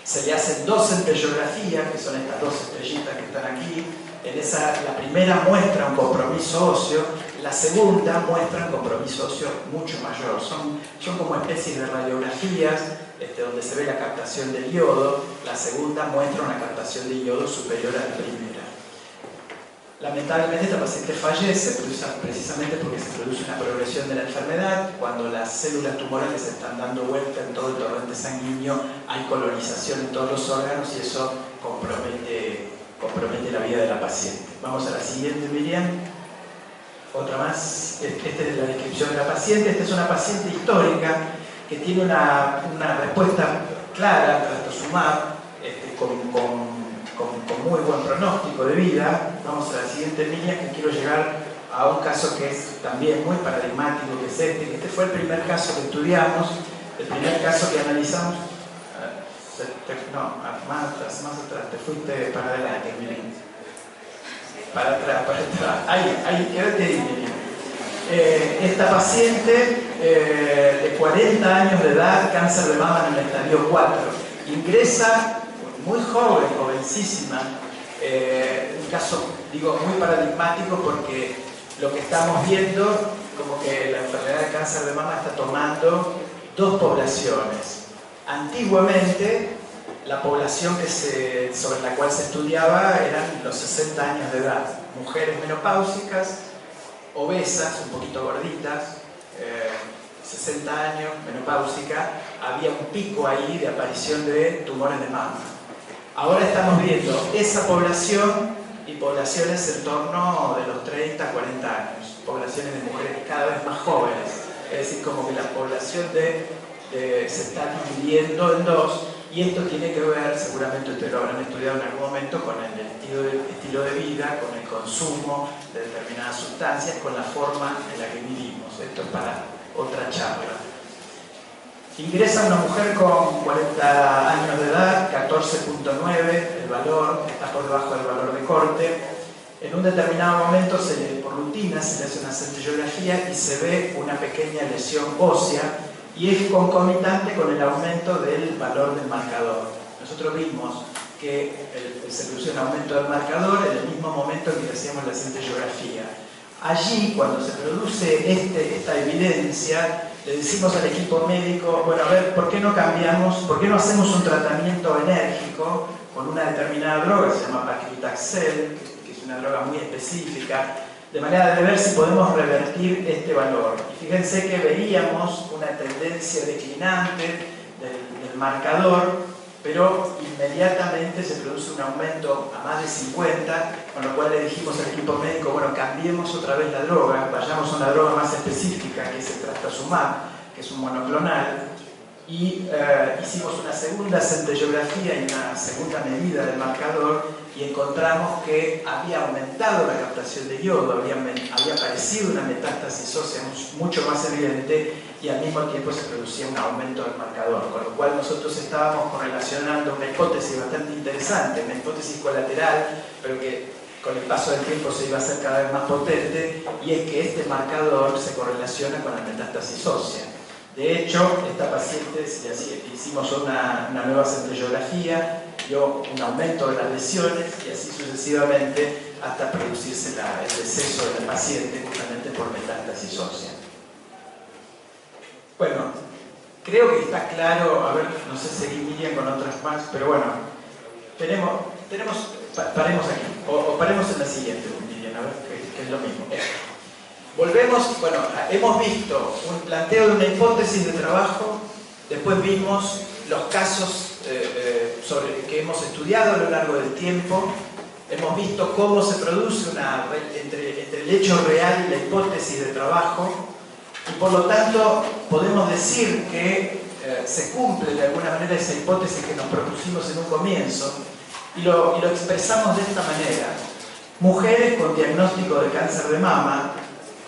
se le hacen 2 centellografías, que son estas 2 estrellitas que están aquí. La primera muestra un compromiso óseo, la segunda muestra un compromiso óseo mucho mayor. Son como especies de radiografías donde se ve la captación del yodo. La segunda muestra una captación de yodo superior a la primera. Lamentablemente esta paciente fallece precisamente porque se produce una progresión de la enfermedad. Cuando las células tumorales están dando vuelta en todo el torrente sanguíneo, hay colonización en todos los órganos, y eso compromete la vida de la paciente. Vamos a la siguiente, Miriam. Otra más. Esta es la descripción de la paciente. Esta es una paciente histórica que tiene una respuesta clara al trastuzumab, con muy buen pronóstico de vida. Vamos a la siguiente línea, que quiero llegar a un caso que es también muy paradigmático, que es este, que este fue el primer caso que estudiamos, el primer caso que analizamos. No, más atrás, te fuiste para adelante, Miriam. Para atrás. Ahí, quédate ahí, Miriam. Esta paciente de 40 años de edad, cáncer de mama en el estadio 4, ingresa muy joven, jovencísima, un caso, digo, muy paradigmático porque lo que estamos viendo, como que la enfermedad de cáncer de mama está tomando dos poblaciones. Antiguamente, la población sobre la cual se estudiaba eran los 60 años de edad, mujeres menopáusicas, obesas, un poquito gorditas, 60 años, menopáusica, había un pico ahí de aparición de tumores de mama. Ahora estamos viendo esa población y poblaciones en torno de los 30, 40 años, poblaciones de mujeres cada vez más jóvenes, es decir, como que la población se está dividiendo en dos, y esto tiene que ver, seguramente ustedes lo habrán estudiado en algún momento, con el estilo de vida, con el consumo de determinadas sustancias, con la forma en la que vivimos. Esto es para otra charla. Ingresa una mujer con 40 años de edad, 14.9, el valor está por debajo del valor de corte. En un determinado momento, por rutina, se le hace una centellografía y se ve una pequeña lesión ósea, y es concomitante con el aumento del valor del marcador. Nosotros vimos que se produce un aumento del marcador en el mismo momento en que hacíamos la centellografía. Allí, cuando se produce esta evidencia, le decimos al equipo médico, bueno, a ver, ¿por qué no cambiamos, por qué no hacemos un tratamiento enérgico con una determinada droga, se llama paclitaxel, que es una droga muy específica, de manera de ver si podemos revertir este valor? Y fíjense que veíamos una tendencia declinante del marcador, pero inmediatamente se produce un aumento a más de 50, con lo cual le dijimos al equipo médico, bueno, cambiemos otra vez la droga, vayamos a una droga más específica, que es el trastuzumab, que es un monoclonal, y hicimos una segunda centellografía y una segunda medida del marcador, y encontramos que había aumentado la captación de yodo, había aparecido una metástasis ósea mucho más evidente, y al mismo tiempo se producía un aumento del marcador, con lo cual nosotros estábamos correlacionando una hipótesis bastante interesante, una hipótesis colateral, pero que con el paso del tiempo se iba a hacer cada vez más potente, y es que este marcador se correlaciona con la metástasis ósea. De hecho, esta paciente, hicimos una nueva centellografía, dio un aumento de las lesiones y así sucesivamente hasta producirse el deceso del paciente justamente por metástasis ósea. Bueno, creo que está claro, a ver, no sé si Miriam con otras más, pero bueno, paremos aquí, o paremos en la siguiente, Miriam, a ver, que es lo mismo. Volvemos, bueno, hemos visto un planteo de una hipótesis de trabajo, después vimos los casos que hemos estudiado a lo largo del tiempo, hemos visto cómo se produce entre el hecho real y la hipótesis de trabajo, y por lo tanto podemos decir que se cumple de alguna manera esa hipótesis que nos propusimos en un comienzo, y lo expresamos de esta manera. Mujeres con diagnóstico de cáncer de mama,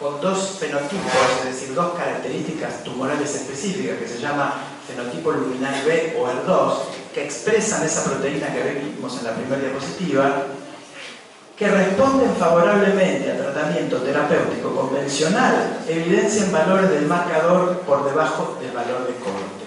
con dos fenotipos, es decir, dos características tumorales específicas, que se llama fenotipo luminal B o ER2, que expresan esa proteína que vimos en la primera diapositiva, que responden favorablemente al tratamiento terapéutico convencional, evidencian valores del marcador por debajo del valor de corte.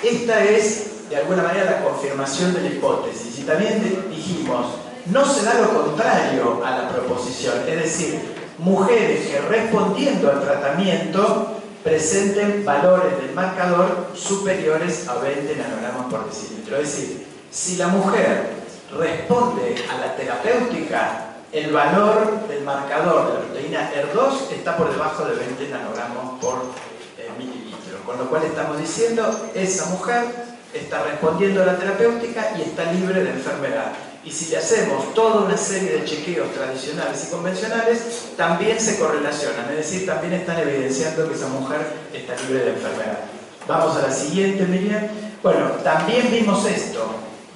Esta es, de alguna manera, la confirmación de la hipótesis. Y también dijimos, no se da lo contrario a la proposición, es decir, mujeres que respondiendo al tratamiento presenten valores del marcador superiores a 20 nanogramos por decilitro. Es decir, si la mujer responde a la terapéutica, el valor del marcador de la proteína ER2 está por debajo de 20 nanogramos por mililitro. Con lo cual estamos diciendo, esa mujer está respondiendo a la terapéutica y está libre de enfermedad. Y si le hacemos toda una serie de chequeos tradicionales y convencionales, también se correlacionan, es decir, también están evidenciando que esa mujer está libre de enfermedad. Vamos a la siguiente, Miriam. Bueno, también vimos esto.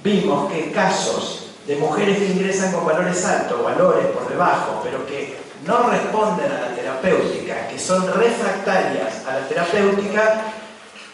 Vimos que casos de mujeres que ingresan con valores altos, valores por debajo, pero que no responden a la terapéutica, que son refractarias a la terapéutica,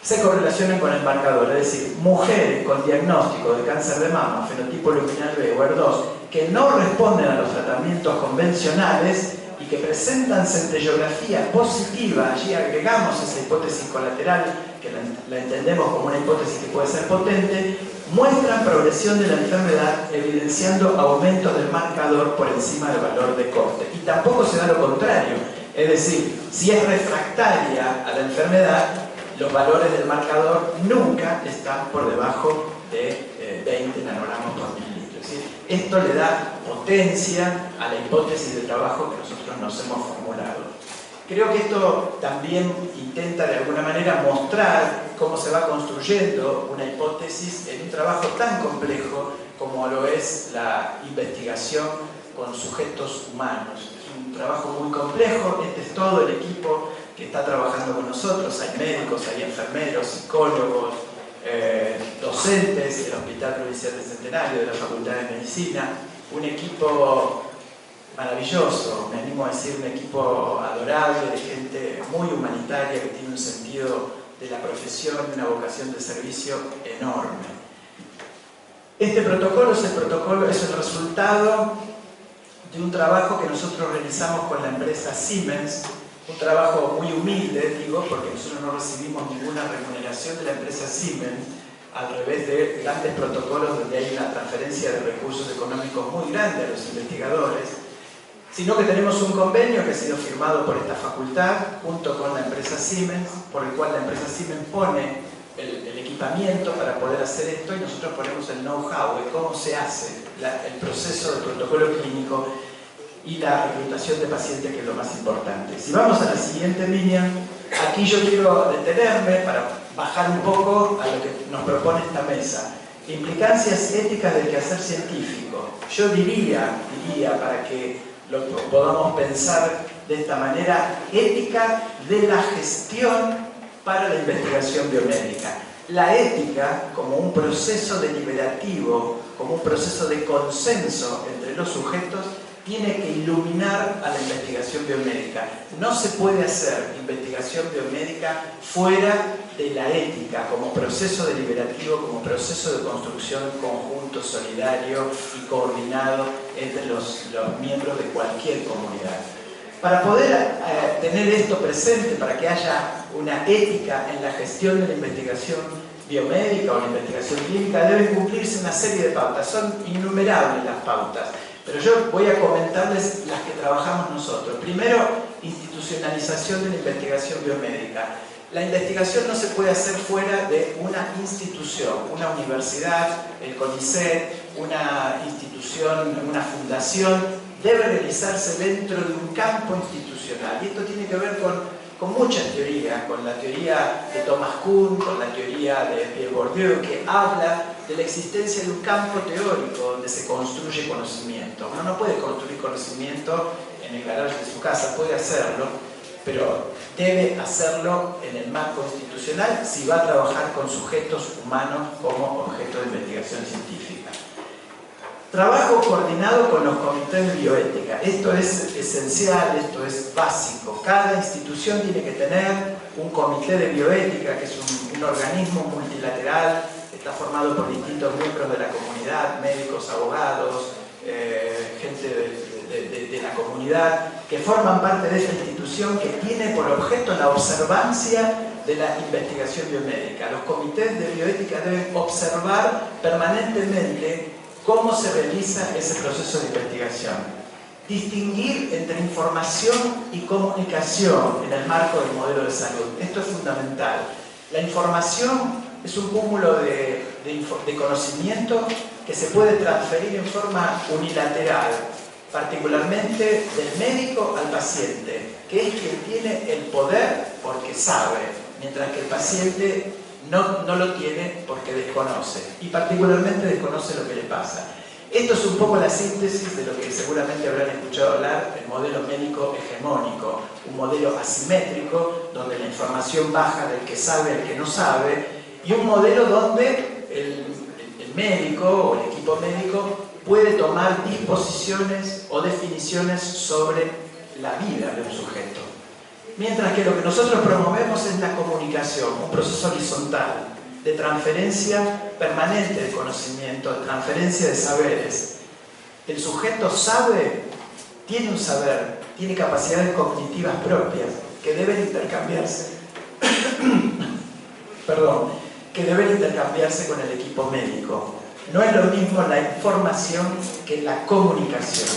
se correlacionan con el marcador. Es decir, mujeres con diagnóstico de cáncer de mama, fenotipo luminal B o HER2, que no responden a los tratamientos convencionales y que presentan centellografía positiva, allí agregamos esa hipótesis colateral, que la entendemos como una hipótesis que puede ser potente, muestran progresión de la enfermedad evidenciando aumento del marcador por encima del valor de corte. Y tampoco se da lo contrario, es decir, si es refractaria a la enfermedad, los valores del marcador nunca están por debajo de 20 nanogramos por mililitro. Es decir, esto le da potencia a la hipótesis de trabajo que nosotros nos hemos formulado. Creo que esto también intenta de alguna manera mostrar cómo se va construyendo una hipótesis en un trabajo tan complejo como lo es la investigación con sujetos humanos. Es un trabajo muy complejo, este es todo el equipo que está trabajando con nosotros, hay médicos, hay enfermeros, psicólogos, docentes del Hospital Provincial del Centenario, de la Facultad de Medicina, un equipo maravilloso, me animo a decir, un equipo adorable, de gente muy humanitaria que tiene un sentido de la profesión y una vocación de servicio enorme. Este protocolo es el resultado de un trabajo que nosotros realizamos con la empresa Siemens, un trabajo muy humilde, digo, porque nosotros no recibimos ninguna remuneración de la empresa Siemens, al revés de grandes protocolos donde hay una transferencia de recursos económicos muy grande a los investigadores, sino que tenemos un convenio que ha sido firmado por esta facultad junto con la empresa Siemens, por el cual la empresa Siemens pone el equipamiento para poder hacer esto y nosotros ponemos el know-how de cómo se hace el proceso del protocolo clínico y la reclutación de pacientes, que es lo más importante. Si vamos a la siguiente línea, aquí yo quiero detenerme para bajar un poco a lo que nos propone esta mesa. Implicancias éticas del quehacer científico. Yo diría, para que lo podamos pensar de esta manera, ética de la gestión para la investigación biomédica. La ética como un proceso deliberativo, como un proceso de consenso entre los sujetos, tiene que iluminar a la investigación biomédica. No se puede hacer investigación biomédica fuera de la ética, como proceso deliberativo, como proceso de construcción conjunto, solidario y coordinado entre los miembros de cualquier comunidad. Para poder tener esto presente, para que haya una ética en la gestión de la investigación biomédica o la investigación clínica, deben cumplirse una serie de pautas. Son innumerables las pautas, pero yo voy a comentarles las que trabajamos nosotros. Primero, institucionalización de la investigación biomédica. La investigación no se puede hacer fuera de una institución, una universidad, el CONICET, una institución, una fundación, debe realizarse dentro de un campo institucional. Y esto tiene que ver con muchas teorías, con la teoría de Thomas Kuhn, con la teoría de Pierre Bourdieu, que habla de la existencia de un campo teórico donde se construye conocimiento. Uno no puede construir conocimiento en el garaje de su casa, puede hacerlo, pero debe hacerlo en el marco institucional si va a trabajar con sujetos humanos como objeto de investigación científica. Trabajo coordinado con los comités de bioética. Esto es esencial, esto es básico. Cada institución tiene que tener un comité de bioética, que es un organismo multilateral, está formado por distintos miembros de la comunidad, médicos, abogados, gente de la comunidad, que forman parte de esta institución que tiene por objeto la observancia de la investigación biomédica. Los comités de bioética deben observar permanentemente cómo se realiza ese proceso de investigación. Distinguir entre información y comunicación en el marco del modelo de salud. Esto es fundamental. La información es un cúmulo de conocimiento que se puede transferir en forma unilateral, particularmente del médico al paciente, que es quien tiene el poder porque sabe, mientras que el paciente no lo tiene porque desconoce, y particularmente desconoce lo que le pasa. Esto es un poco la síntesis de lo que seguramente habrán escuchado hablar, el modelo médico hegemónico, un modelo asimétrico donde la información baja del que sabe al que no sabe, y un modelo donde el médico o el equipo médico puede tomar disposiciones o definiciones sobre la vida de un sujeto. Mientras que lo que nosotros promovemos es la comunicación, un proceso horizontal de transferencia permanente de conocimiento, de transferencia de saberes. El sujeto sabe, tiene un saber, tiene capacidades cognitivas propias que deben intercambiarse. Perdón, que deben intercambiarse con el equipo médico. No es lo mismo la información que la comunicación.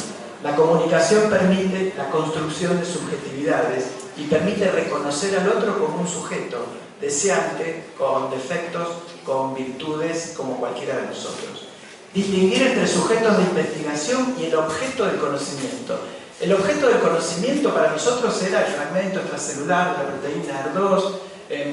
La comunicación permite la construcción de subjetividades y permite reconocer al otro como un sujeto deseante, con defectos, con virtudes, como cualquiera de nosotros. Distinguir entre sujetos de investigación y el objeto del conocimiento. El objeto del conocimiento para nosotros era el fragmento extracelular de la proteína ER2,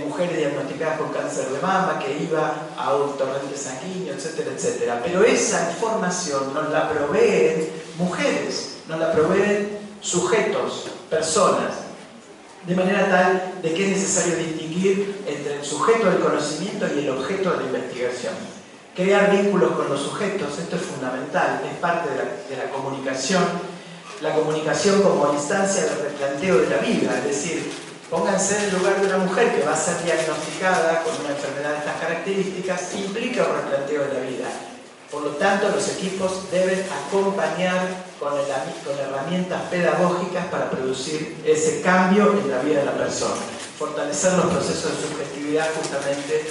mujeres diagnosticadas con cáncer de mama, que iba a un torrente sanguíneo, etcétera, etcétera. Pero esa información nos la proveen mujeres, nos la proveen sujetos, personas, de manera tal de que es necesario distinguir entre el sujeto del conocimiento y el objeto de la investigación. Crear vínculos con los sujetos, esto es fundamental, es parte de la comunicación como instancia de replanteo de la vida, es decir, pónganse en el lugar de una mujer que va a ser diagnosticada con una enfermedad de estas características, implica un replanteo de la vida. Por lo tanto, los equipos deben acompañar con herramientas pedagógicas para producir ese cambio en la vida de la persona. Fortalecer los procesos de subjetividad, justamente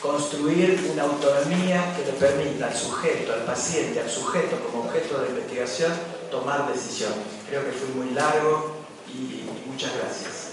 construir una autonomía que le permita al sujeto, al paciente, al sujeto como objeto de investigación, tomar decisiones. Creo que fui muy largo y muchas gracias.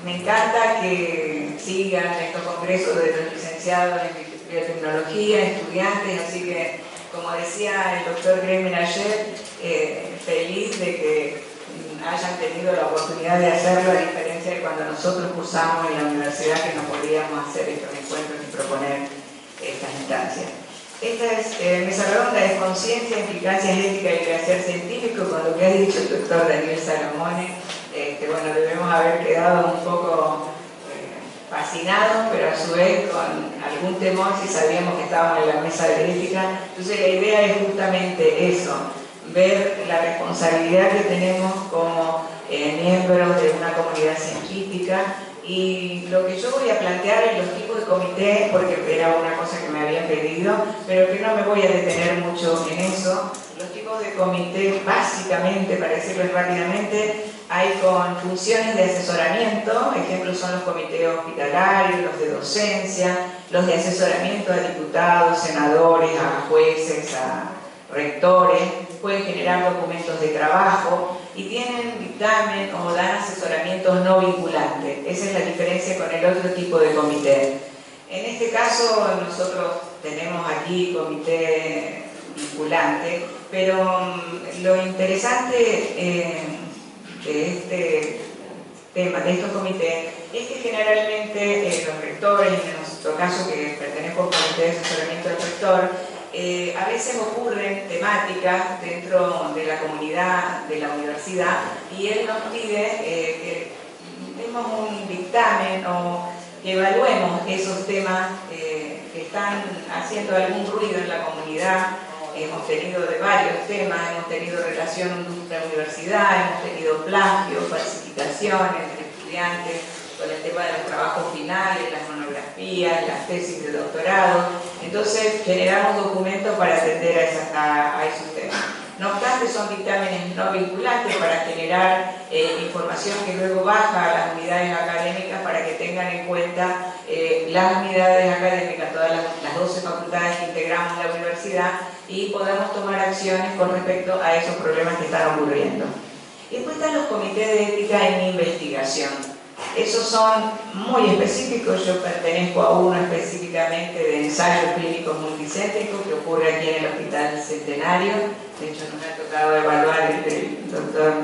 Me encanta que sigan estos congresos de los licenciados en biotecnología, estudiantes, así que, como decía el doctor Gremer ayer, feliz de que hayan tenido la oportunidad de hacerlo, a diferencia de cuando nosotros cursamos en la universidad, que no podíamos hacer estos encuentros ni proponer estas instancias. Esta es, mesa redonda es conciencia, implicancia ética y quehacer científico, con lo que ha dicho el doctor Daniel Salomone. Bueno, debemos haber quedado un poco fascinados, pero a su vez con algún temor si sabíamos que estábamos en la mesa de ética. Entonces la idea es justamente eso, ver la responsabilidad que tenemos como miembros de una comunidad científica. Y lo que yo voy a plantear es los tipos de comité, porque era una cosa que me habían pedido, pero que no me voy a detener mucho en eso. Los tipos de comité, básicamente, para decirlo rápidamente, hay con funciones de asesoramiento, ejemplos son los comités hospitalarios, los de docencia, los de asesoramiento a diputados, senadores, a jueces, a rectores, pueden generar documentos de trabajo y tienen dictamen o dan asesoramientos no vinculantes. Esa es la diferencia con el otro tipo de comité. En este caso nosotros tenemos aquí comité vinculante, pero lo interesante de este tema, de estos comités, es que generalmente los rectores, en nuestro caso que pertenezco al comité de asesoramiento del rector, a veces ocurren temáticas dentro de la comunidad de la universidad y él nos pide que demos un dictamen o que evaluemos esos temas que están haciendo algún ruido en la comunidad. Hemos tenido de varios temas, hemos tenido relación industria-universidad, hemos tenido plagio, falsificación entre estudiantes, con el tema de los trabajos finales, las monografías, las tesis de doctorado. Entonces generamos documentos para atender a esos temas. No obstante, son dictámenes no vinculantes para generar información que luego baja a las unidades académicas para que tengan en cuenta las unidades académicas, todas las 12 facultades que integramos la universidad, y podamos tomar acciones con respecto a esos problemas que están ocurriendo. Y después están los comités de ética en investigación. Esos son muy específicos. Yo pertenezco a uno específicamente de ensayos clínicos multicéntricos que ocurre aquí en el Hospital Centenario. De hecho, nos ha tocado evaluar el doctor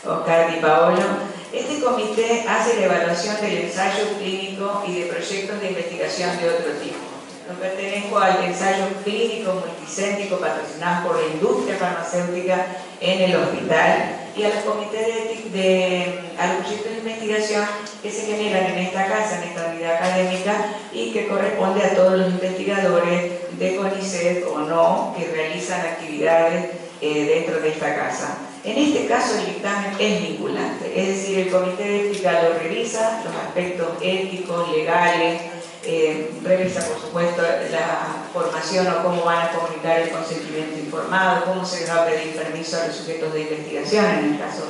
Oscar Di Paolo. Este comité hace la evaluación del ensayo clínico y de proyectos de investigación de otro tipo. Yo pertenezco al ensayo clínico multicéntrico patrocinado por la industria farmacéutica en el hospital, y a los comités a los proyectos de investigación que se generan en esta casa, en esta unidad académica, y que corresponde a todos los investigadores de CONICET o no que realizan actividades dentro de esta casa. En este caso el dictamen es vinculante, es decir, el comité de ética lo revisa, los aspectos éticos, legales, revisa por supuesto la formación o cómo van a comunicar el consentimiento informado, cómo se les va a pedir permiso a los sujetos de investigación, en el caso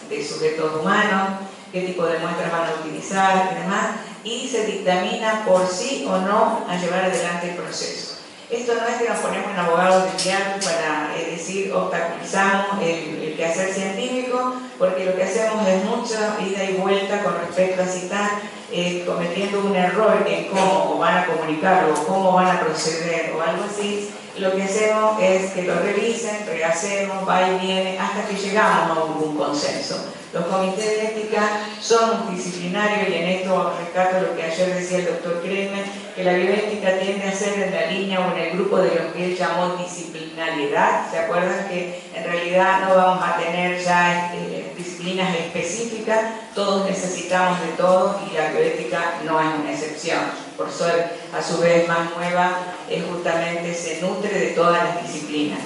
de sujetos humanos, qué tipo de muestras van a utilizar y demás, y se dictamina por sí o no a llevar adelante el proceso. Esto no es que nos ponemos en abogados de diablo para decir obstaculizamos el quehacer científico, porque lo que hacemos es mucha ida y vuelta con respecto a si están cometiendo un error en cómo van a comunicarlo, o cómo van a proceder o algo así. Lo que hacemos es que lo revisen, rehacemos, va y viene, hasta que llegamos a un consenso. Los comités de ética son multidisciplinarios, y en esto rescato lo que ayer decía el doctor Kremer, que la bioética tiende a ser en la línea o en el grupo de los que él llamó disciplinariedad. ¿Se acuerdan que en realidad no vamos a tener ya disciplinas específicas? Todos necesitamos de todo y la bioética no es una excepción. Por ser a su vez más nueva, justamente se nutre de todas las disciplinas.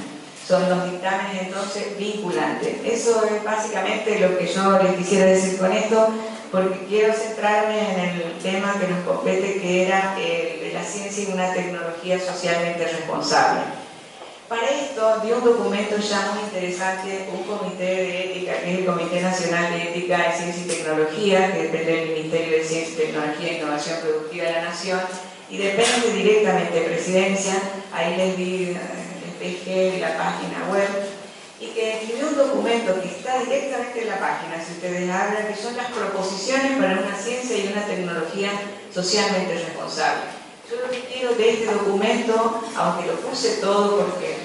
Son los dictámenes entonces vinculantes. Eso es básicamente lo que yo les quisiera decir con esto, porque quiero centrarme en el tema que nos compete, que era de la ciencia y una tecnología socialmente responsable. Para esto, de un documento ya muy interesante, un comité de ética, que es el Comité Nacional de Ética en Ciencia y Tecnología, que depende del Ministerio de Ciencia, Tecnología e Innovación Productiva de la Nación, y depende directamente de Presidencia. Ahí les dejé la página web, y que escribió un documento que está directamente en la página, si ustedes hablan, que son las proposiciones para una ciencia y una tecnología socialmente responsable. Yo lo que quiero de este documento, aunque lo puse todo porque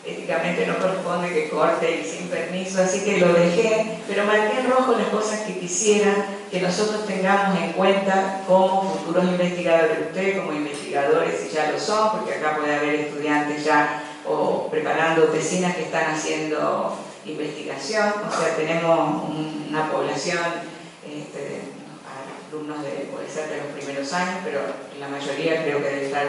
éticamente no corresponde que corte y sin permiso, así que lo dejé, pero marqué en rojo las cosas que quisiera que nosotros tengamos en cuenta como futuros investigadores. Ustedes como investigadores, si ya lo son, porque acá puede haber estudiantes ya o preparando tesinas que están haciendo investigación, o sea, tenemos una población alumnos puede ser de los primeros años, pero la mayoría creo que debe estar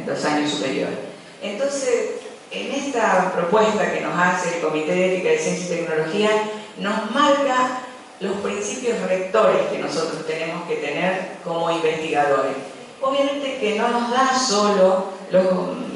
2 años superiores. Entonces, en esta propuesta que nos hace el Comité de Ética de Ciencia y Tecnología, nos marca los principios rectores que nosotros tenemos que tener como investigadores. Obviamente que no nos da solo los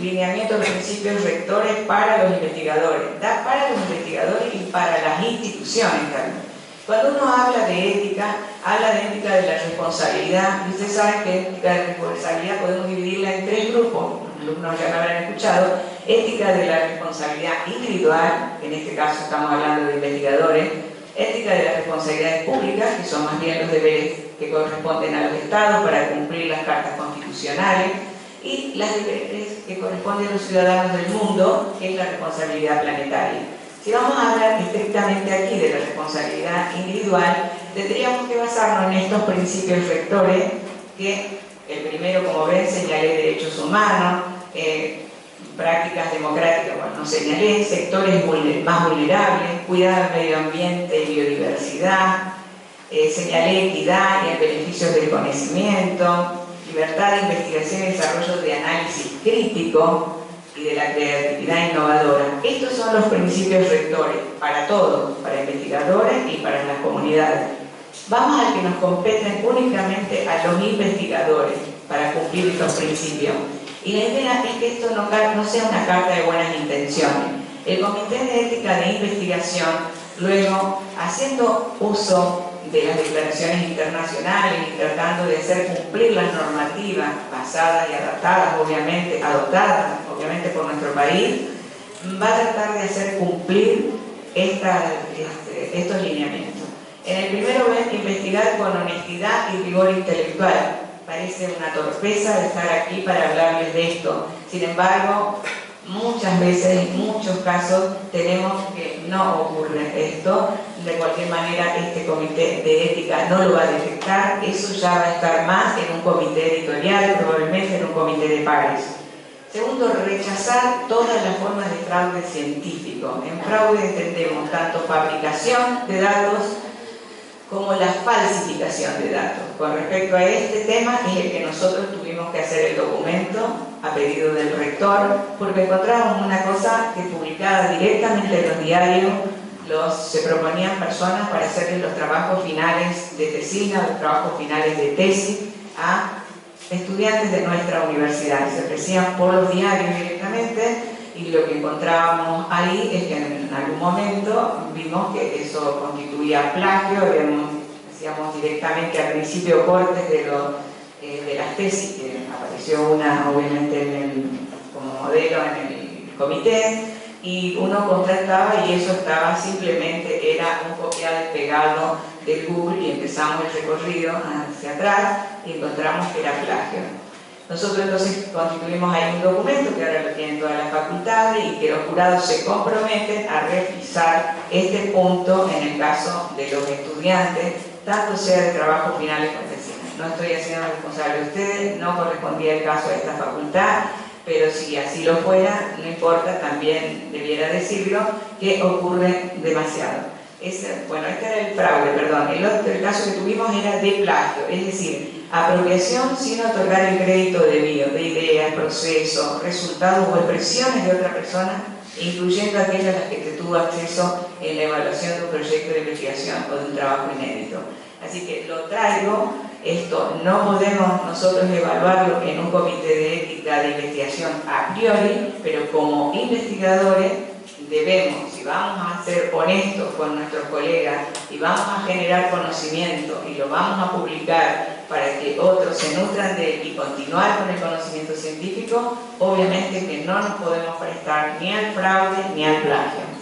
lineamientos, los principios rectores para los investigadores, da para los investigadores y para las instituciones también. Cuando uno habla de ética de la responsabilidad, y ustedes saben que ética de responsabilidad podemos dividirla en 3 grupos, los alumnos ya lo habrán escuchado: ética de la responsabilidad individual, que en este caso estamos hablando de investigadores; ética de las responsabilidades públicas, que son más bien los deberes que corresponden a los estados para cumplir las cartas constitucionales; y las deberes que corresponden a los ciudadanos del mundo, que es la responsabilidad planetaria. Si vamos a hablar estrictamente aquí de la responsabilidad individual, tendríamos que basarnos en estos principios rectores, que el primero, como ven, señalé derechos humanos, prácticas democráticas, bueno, no señalé, sectores más vulnerables, cuidado del medio ambiente y biodiversidad, señalé equidad y el beneficio del conocimiento, libertad de investigación y desarrollo de análisis crítico y de la creatividad innovadora. Estos son los principios rectores para todos, para investigadores y para las comunidades. Vamos al que nos competen únicamente a los investigadores. para cumplir estos principios. Y la idea es que esto no sea una carta de buenas intenciones. El Comité de Ética de Investigación, luego, haciendo uso de las declaraciones internacionales y tratando de hacer cumplir las normativas basadas y adaptadas, adoptadas obviamente por nuestro país, va a tratar de hacer cumplir estos lineamientos. En el primero es investigar con honestidad y rigor intelectual. Parece una torpeza estar aquí para hablarles de esto. Sin embargo, muchas veces, en muchos casos, tenemos que no ocurre esto. De cualquier manera, este comité de ética no lo va a detectar. Eso ya va a estar más en un comité editorial, probablemente en un comité de pares. Segundo, rechazar todas las formas de fraude científico. En fraude entendemos tanto fabricación de datos como la falsificación de datos. Con respecto a este tema es el que nosotros tuvimos que hacer el documento a pedido del rector, porque encontramos una cosa que publicada directamente en los diarios, se proponían personas para hacerles los trabajos finales de tesina, los trabajos finales de tesis a estudiantes de nuestra universidad. Se ofrecían por los diarios directamente, y lo que encontrábamos ahí es que en algún momento vimos que eso constituía plagio. Hacíamos directamente al principio cortes de las tesis, que apareció una obviamente como modelo en el comité, y uno contrastaba y eso simplemente era un copiado y pegado de Google, y empezamos el recorrido hacia atrás y encontramos que era plagio. Nosotros entonces constituimos ahí un documento que ahora lo tienen todas las facultades, y que los jurados se comprometen a revisar este punto en el caso de los estudiantes, tanto sea de trabajos finales como de tesina. No estoy haciendo responsable de ustedes, no correspondía el caso de esta facultad, pero si así lo fuera, no importa, también debiera decirlo, que ocurre demasiado. Este era el fraude, perdón. El caso que tuvimos era de plagio, es decir, apropiación sin otorgar el crédito debido de ideas, procesos, resultados o expresiones de otra persona, incluyendo aquellas a las que se tuvo acceso en la evaluación de un proyecto de investigación o de un trabajo inédito. Así que lo traigo. Esto no podemos nosotros evaluarlo en un comité de ética de investigación a priori, pero como investigadores debemos, si vamos a ser honestos con nuestros colegas y vamos a generar conocimiento y lo vamos a publicar para que otros se nutran de él y continuar con el conocimiento científico, obviamente que no nos podemos prestar ni al fraude ni al plagio.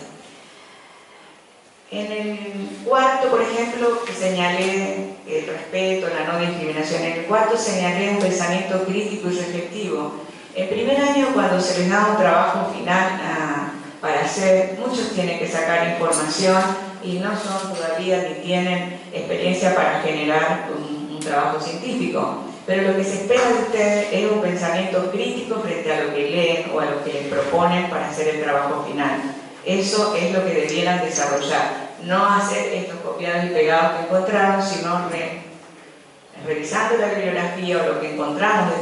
En el cuarto, por ejemplo, que señalé el respeto, la no discriminación. En el cuarto señalé un pensamiento crítico y reflexivo. En primer año, cuando se les da un trabajo final para hacer, muchos tienen que sacar información y no son todavía ni tienen experiencia para generar un trabajo científico. Pero lo que se espera de ustedes es un pensamiento crítico frente a lo que leen o a lo que les proponen para hacer el trabajo final. Eso es lo que debieran desarrollar, no hacer estos copiados y pegados que encontraron, sino revisando la bibliografía o lo que encontramos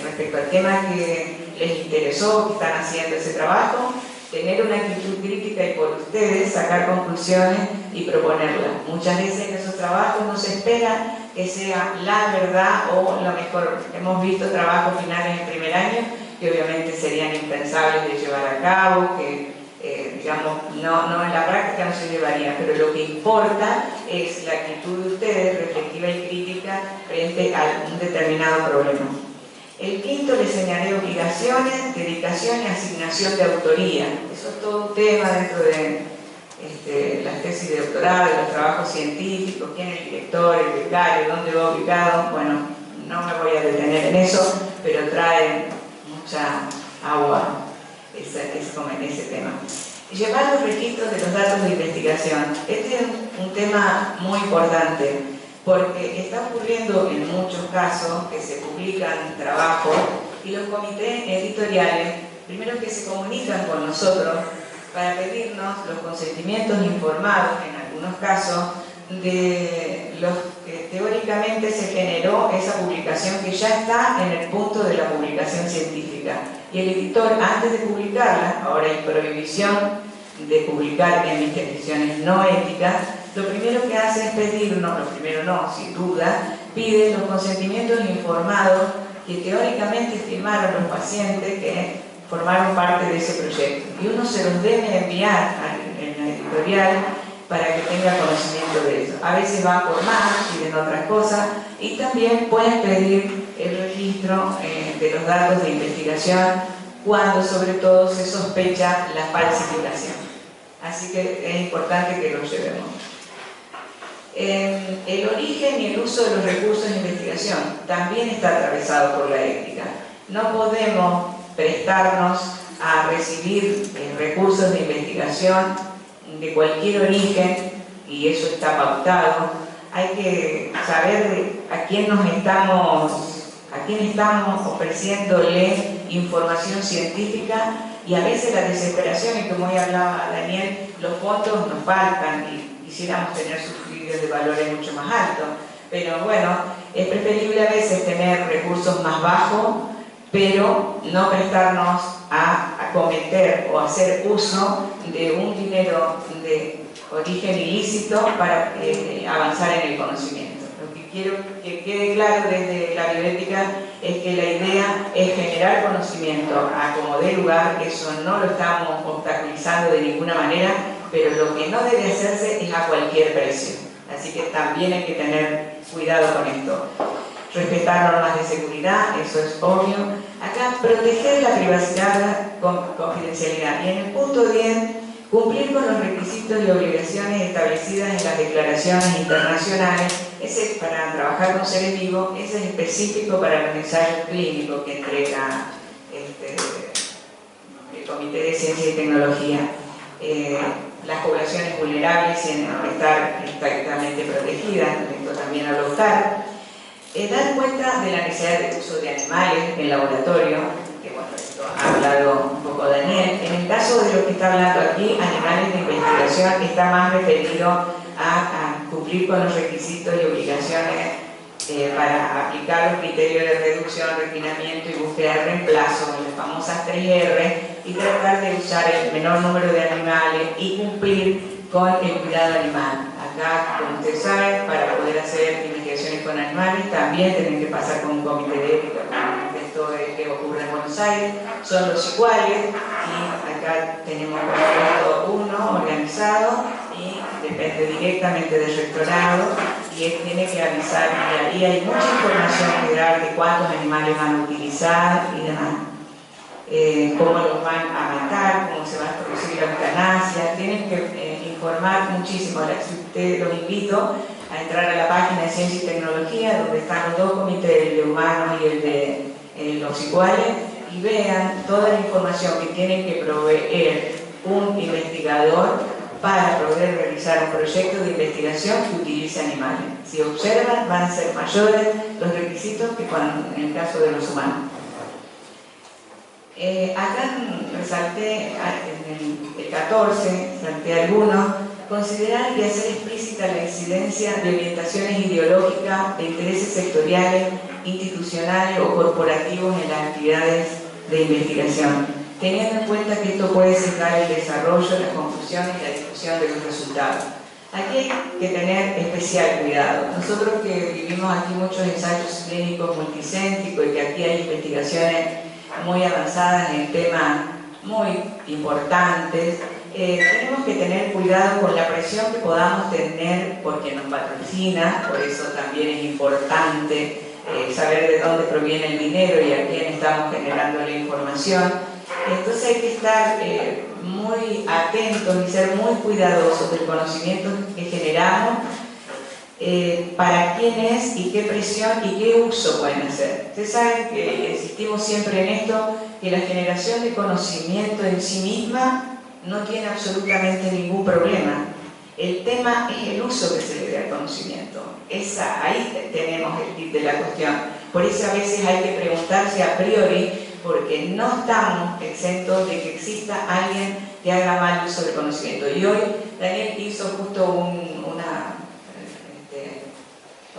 respecto al tema que les interesó, que están haciendo ese trabajo, tener una actitud crítica y por ustedes sacar conclusiones y proponerlas. Muchas veces en esos trabajos no se espera que sea la verdad o lo mejor. Hemos visto trabajos finales en primer año que obviamente serían impensables de llevar a cabo, que no en la práctica no se llevaría, pero lo que importa es la actitud de ustedes, reflexiva y crítica, frente a un determinado problema. El quinto, le señalé obligaciones, dedicación y asignación de autoría. Eso es todo un tema dentro de las tesis de doctorado, de los trabajos científicos, quién es el director, el becario, dónde va ubicado. Bueno, no me voy a detener en eso, pero trae mucha agua en ese tema. Llevar los registros de los datos de investigación. Este es un tema muy importante, porque está ocurriendo en muchos casos que se publican trabajos y los comités editoriales, primero que se comunican con nosotros para pedirnos los consentimientos informados, en algunos casos, de los que teóricamente se generó esa publicación, que ya está en el punto de la publicación científica. Y el editor, antes de publicarla, ahora hay prohibición de publicar en investigaciones no éticas, lo primero que hace es pedirnos, lo primero no, sin duda, pide los consentimientos informados que teóricamente firmaron los pacientes que formaron parte de ese proyecto. Y uno se los debe enviar en la editorial para que tenga conocimiento de eso. A veces van por más, piden otras cosas, y también pueden pedir el registro de los datos de investigación cuando sobre todo se sospecha la falsificación. Así que es importante que lo llevemos. El origen y el uso de los recursos de investigación también está atravesado por la ética. No podemos prestarnos a recibir recursos de investigación de cualquier origen, y eso está pautado. Hay que saber a quién estamos ofreciéndole información científica, y a veces la desesperación, y como hoy hablaba Daniel, los fondos nos faltan y quisiéramos tener subsidios de valores mucho más altos, pero bueno, es preferible a veces tener recursos más bajos, pero no prestarnos a cometer o hacer uso de un dinero de origen ilícito para avanzar en el conocimiento. Lo que quiero que quede claro desde la bioética es que la idea es generar conocimiento a como dé lugar. Eso no lo estamos obstaculizando de ninguna manera, pero lo que no debe hacerse es a cualquier precio. Así que también hay que tener cuidado con esto. Respetar normas de seguridad, eso es obvio. Acá, proteger la privacidad con confidencialidad. Y en el punto 10, cumplir con los requisitos y obligaciones establecidas en las declaraciones internacionales. Ese es para trabajar con seres vivos, ese es específico para los ensayos clínicos que entrega el Comité de Ciencia y Tecnología. Las poblaciones vulnerables tienen que estar estrictamente protegidas, esto también a adoptar. Dar cuenta de la necesidad de uso de animales en laboratorio, que bueno, esto ha hablado un poco Daniel. En el caso de lo que está hablando aquí, animales de investigación, está más referido a cumplir con los requisitos y obligaciones para aplicar los criterios de reducción, refinamiento y búsqueda de reemplazo, las famosas 3R, y tratar de usar el menor número de animales y cumplir con el cuidado animal. Acá, como ustedes saben, para poder hacer investigaciones con animales también tienen que pasar con un comité de ética. Esto que ocurre en Buenos Aires son los iguales, y acá tenemos por uno organizado y depende directamente del rectorado, y él tiene que avisar, y ahí hay mucha información general de cuántos animales van a utilizar y demás. Cómo los van a matar, cómo se va a producir la eutanasia. Tienen que informar muchísimo. Los invito a entrar a la página de Ciencia y Tecnología, donde están los dos comités, el de humanos y el de los iguales, y vean toda la información que tienen que proveer un investigador para poder realizar un proyecto de investigación que utilice animales. Si observan, van a ser mayores los requisitos que en el caso de los humanos. Acá resalté en el 14, salté algunos. Considerar y hacer explícita la incidencia de orientaciones ideológicas, de intereses sectoriales, institucionales o corporativos en las actividades de investigación, teniendo en cuenta que esto puede sesgar el desarrollo, las conclusiones y la discusión de los resultados. Aquí hay que tener especial cuidado. Nosotros que vivimos aquí muchos ensayos clínicos multicéntricos, y que aquí hay investigaciones muy avanzadas en temas muy importantes, tenemos que tener cuidado con la presión que podamos tener porque nos patrocina. Por eso también es importante saber de dónde proviene el dinero y a quién estamos generando la información. Entonces hay que estar muy atentos y ser muy cuidadosos del conocimiento que generamos, para quién es y qué presión y qué uso pueden hacer. Ustedes saben que insistimos siempre en esto, que la generación de conocimiento en sí misma no tiene absolutamente ningún problema. El tema es el uso que se le dé al conocimiento. Ahí tenemos el tip de la cuestión. Por eso a veces hay que preguntarse a priori, porque no estamos exentos de que exista alguien que haga mal uso del conocimiento. Y hoy Daniel hizo justo una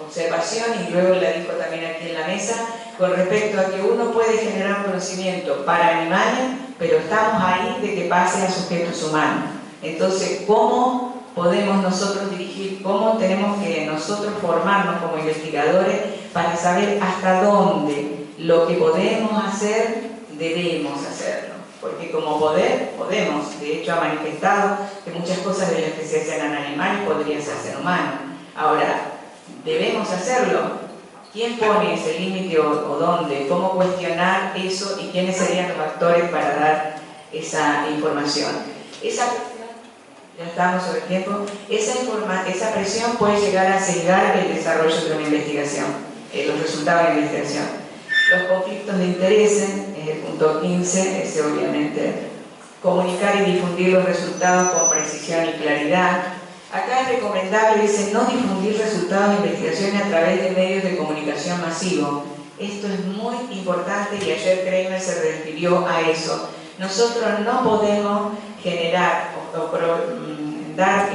observación, y luego la dijo también aquí en la mesa, con respecto a que uno puede generar un conocimiento para animales, pero estamos ahí de que pase a sujetos humanos. Entonces, ¿cómo podemos nosotros dirigir, cómo tenemos que nosotros formarnos como investigadores para saber hasta dónde Lo que podemos hacer, debemos hacerlo, porque como poder, podemos. De hecho, ha manifestado que muchas cosas de las que se hacen en animales podrían hacerse en humanos. Ahora, debemos hacerlo. ¿Quién pone ese límite o dónde? ¿Cómo cuestionar eso y quiénes serían los actores para dar esa información? Esa presión, ya estamos sobre el tiempo, esa presión puede llegar a sesgar el desarrollo de una investigación, los resultados de la investigación. Los conflictos de intereses, es el punto 15, es obviamente comunicar y difundir los resultados con precisión y claridad. Acá es recomendable, dice, no difundir resultados de investigaciones a través de medios de comunicación masivos. Esto es muy importante y ayer Kramer se refirió a eso. Nosotros no podemos generar o dar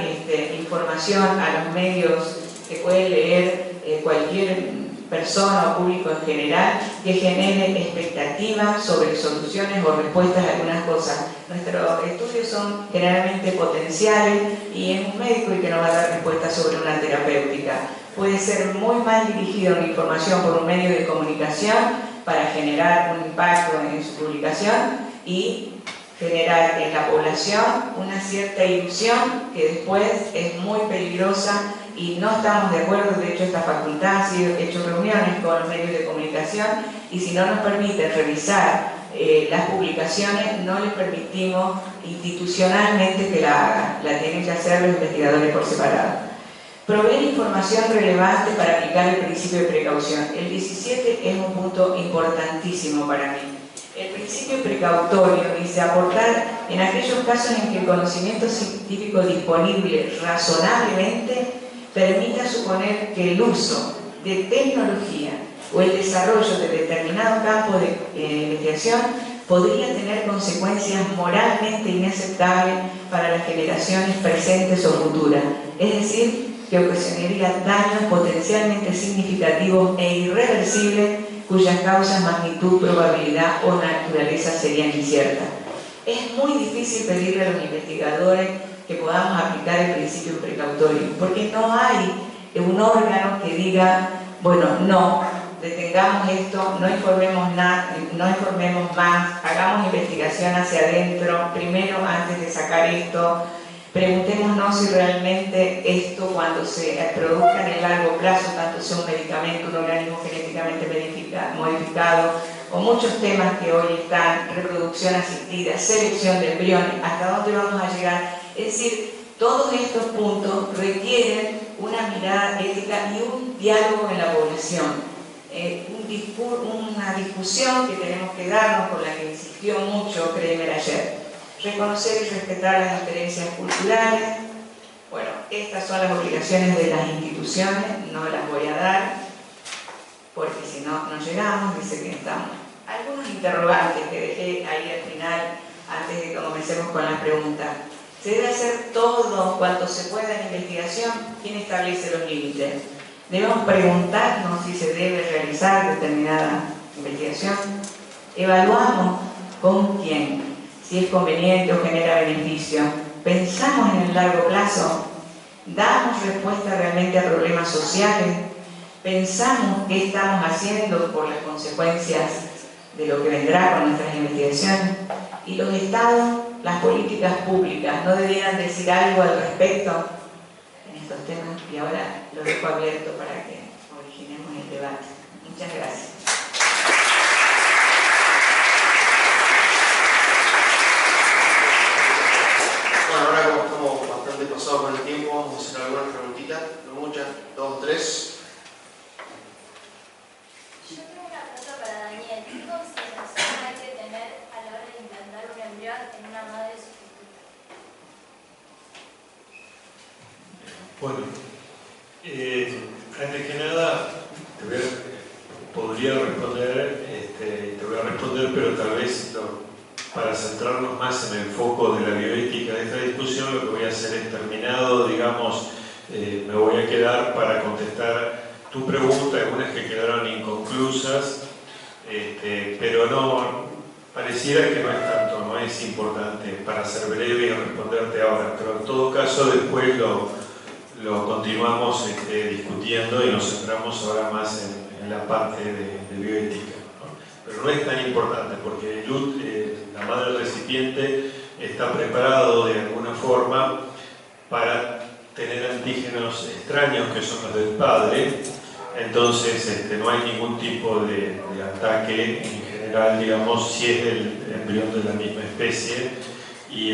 información a los medios que puede leer cualquier persona o público en general que genere expectativas sobre soluciones o respuestas a algunas cosas. Nuestros estudios son generalmente potenciales y es un médico el que nos va a dar respuestas sobre una terapéutica. Puede ser muy mal dirigida una información por un medio de comunicación para generar un impacto en su publicación y generar en la población una cierta ilusión que después es muy peligrosa y no estamos de acuerdo. De hecho, esta facultad ha hecho reuniones con los medios de comunicación y si no nos permiten revisar las publicaciones, no les permitimos institucionalmente que la hagan. La tienen que hacer los investigadores por separado. Proveer información relevante para aplicar el principio de precaución. El 17 es un punto importantísimo para mí. El principio precautorio dice aportar en aquellos casos en que el conocimiento científico disponible razonablemente permita suponer que el uso de tecnología o el desarrollo de determinado campo de investigación podría tener consecuencias moralmente inaceptables para las generaciones presentes o futuras. Es decir, que ocasionaría daños potencialmente significativos e irreversibles cuyas causas, magnitud, probabilidad o naturaleza serían inciertas. Es muy difícil pedirle a los investigadores que podamos aplicar el principio precautorio, porque no hay un órgano que diga, bueno, no, detengamos esto, no informemos nada, no informemos más, hagamos investigación hacia adentro, primero antes de sacar esto, preguntémonos si realmente esto cuando se produzca en el largo plazo, tanto sea un medicamento, un organismo genéticamente modificado, o muchos temas que hoy están, reproducción asistida, selección de embriones, hasta dónde vamos a llegar. Es decir, todos estos puntos requieren una mirada ética y un diálogo en la población. Una discusión que tenemos que darnos, con la que insistió mucho Kramer ayer. Reconocer y respetar las diferencias culturales. Bueno, estas son las obligaciones de las instituciones, no las voy a dar, porque si no, no llegamos, dice que estamos. Algunos interrogantes que dejé ahí al final, antes de que comencemos con las preguntas. ¿Se debe hacer todo cuanto se pueda en investigación? ¿Quién establece los límites? Debemos preguntarnos si se debe realizar determinada investigación. Evaluamos con quién, si es conveniente o genera beneficio. Pensamos en el largo plazo. Damos respuesta realmente a problemas sociales. Pensamos qué estamos haciendo por las consecuencias de lo que vendrá con nuestras investigaciones. Y los estados, las políticas públicas, ¿no debieran decir algo al respecto en estos temas? Y ahora lo dejo abierto para que originemos el debate. Muchas gracias. Bueno, ahora como estamos bastante pasados con el tiempo, vamos a hacer algunas preguntitas, no muchas, 2 o 3. Yo tengo una pregunta para Daniel. ¿Qué consideración hay que tener a la hora de implantar un embrión en una madre sustituta? Bueno, antes que nada, podría responder, te voy a responder, pero tal vez para centrarnos más en el foco de la bioética de esta discusión, lo que voy a hacer es terminado, digamos, me voy a quedar para contestar tu pregunta, algunas que quedaron inconclusas, pero no, pareciera que no es tanto, no es importante para ser breve y responderte ahora, pero en todo caso después lo continuamos discutiendo y nos centramos ahora más en la parte de bioética, ¿no? pero no es tan importante porque la madre recipiente está preparado de alguna forma para tener antígenos extraños que son los del padre, entonces no hay ningún tipo de ataque en general, digamos, si es el embrión de la misma especie. Y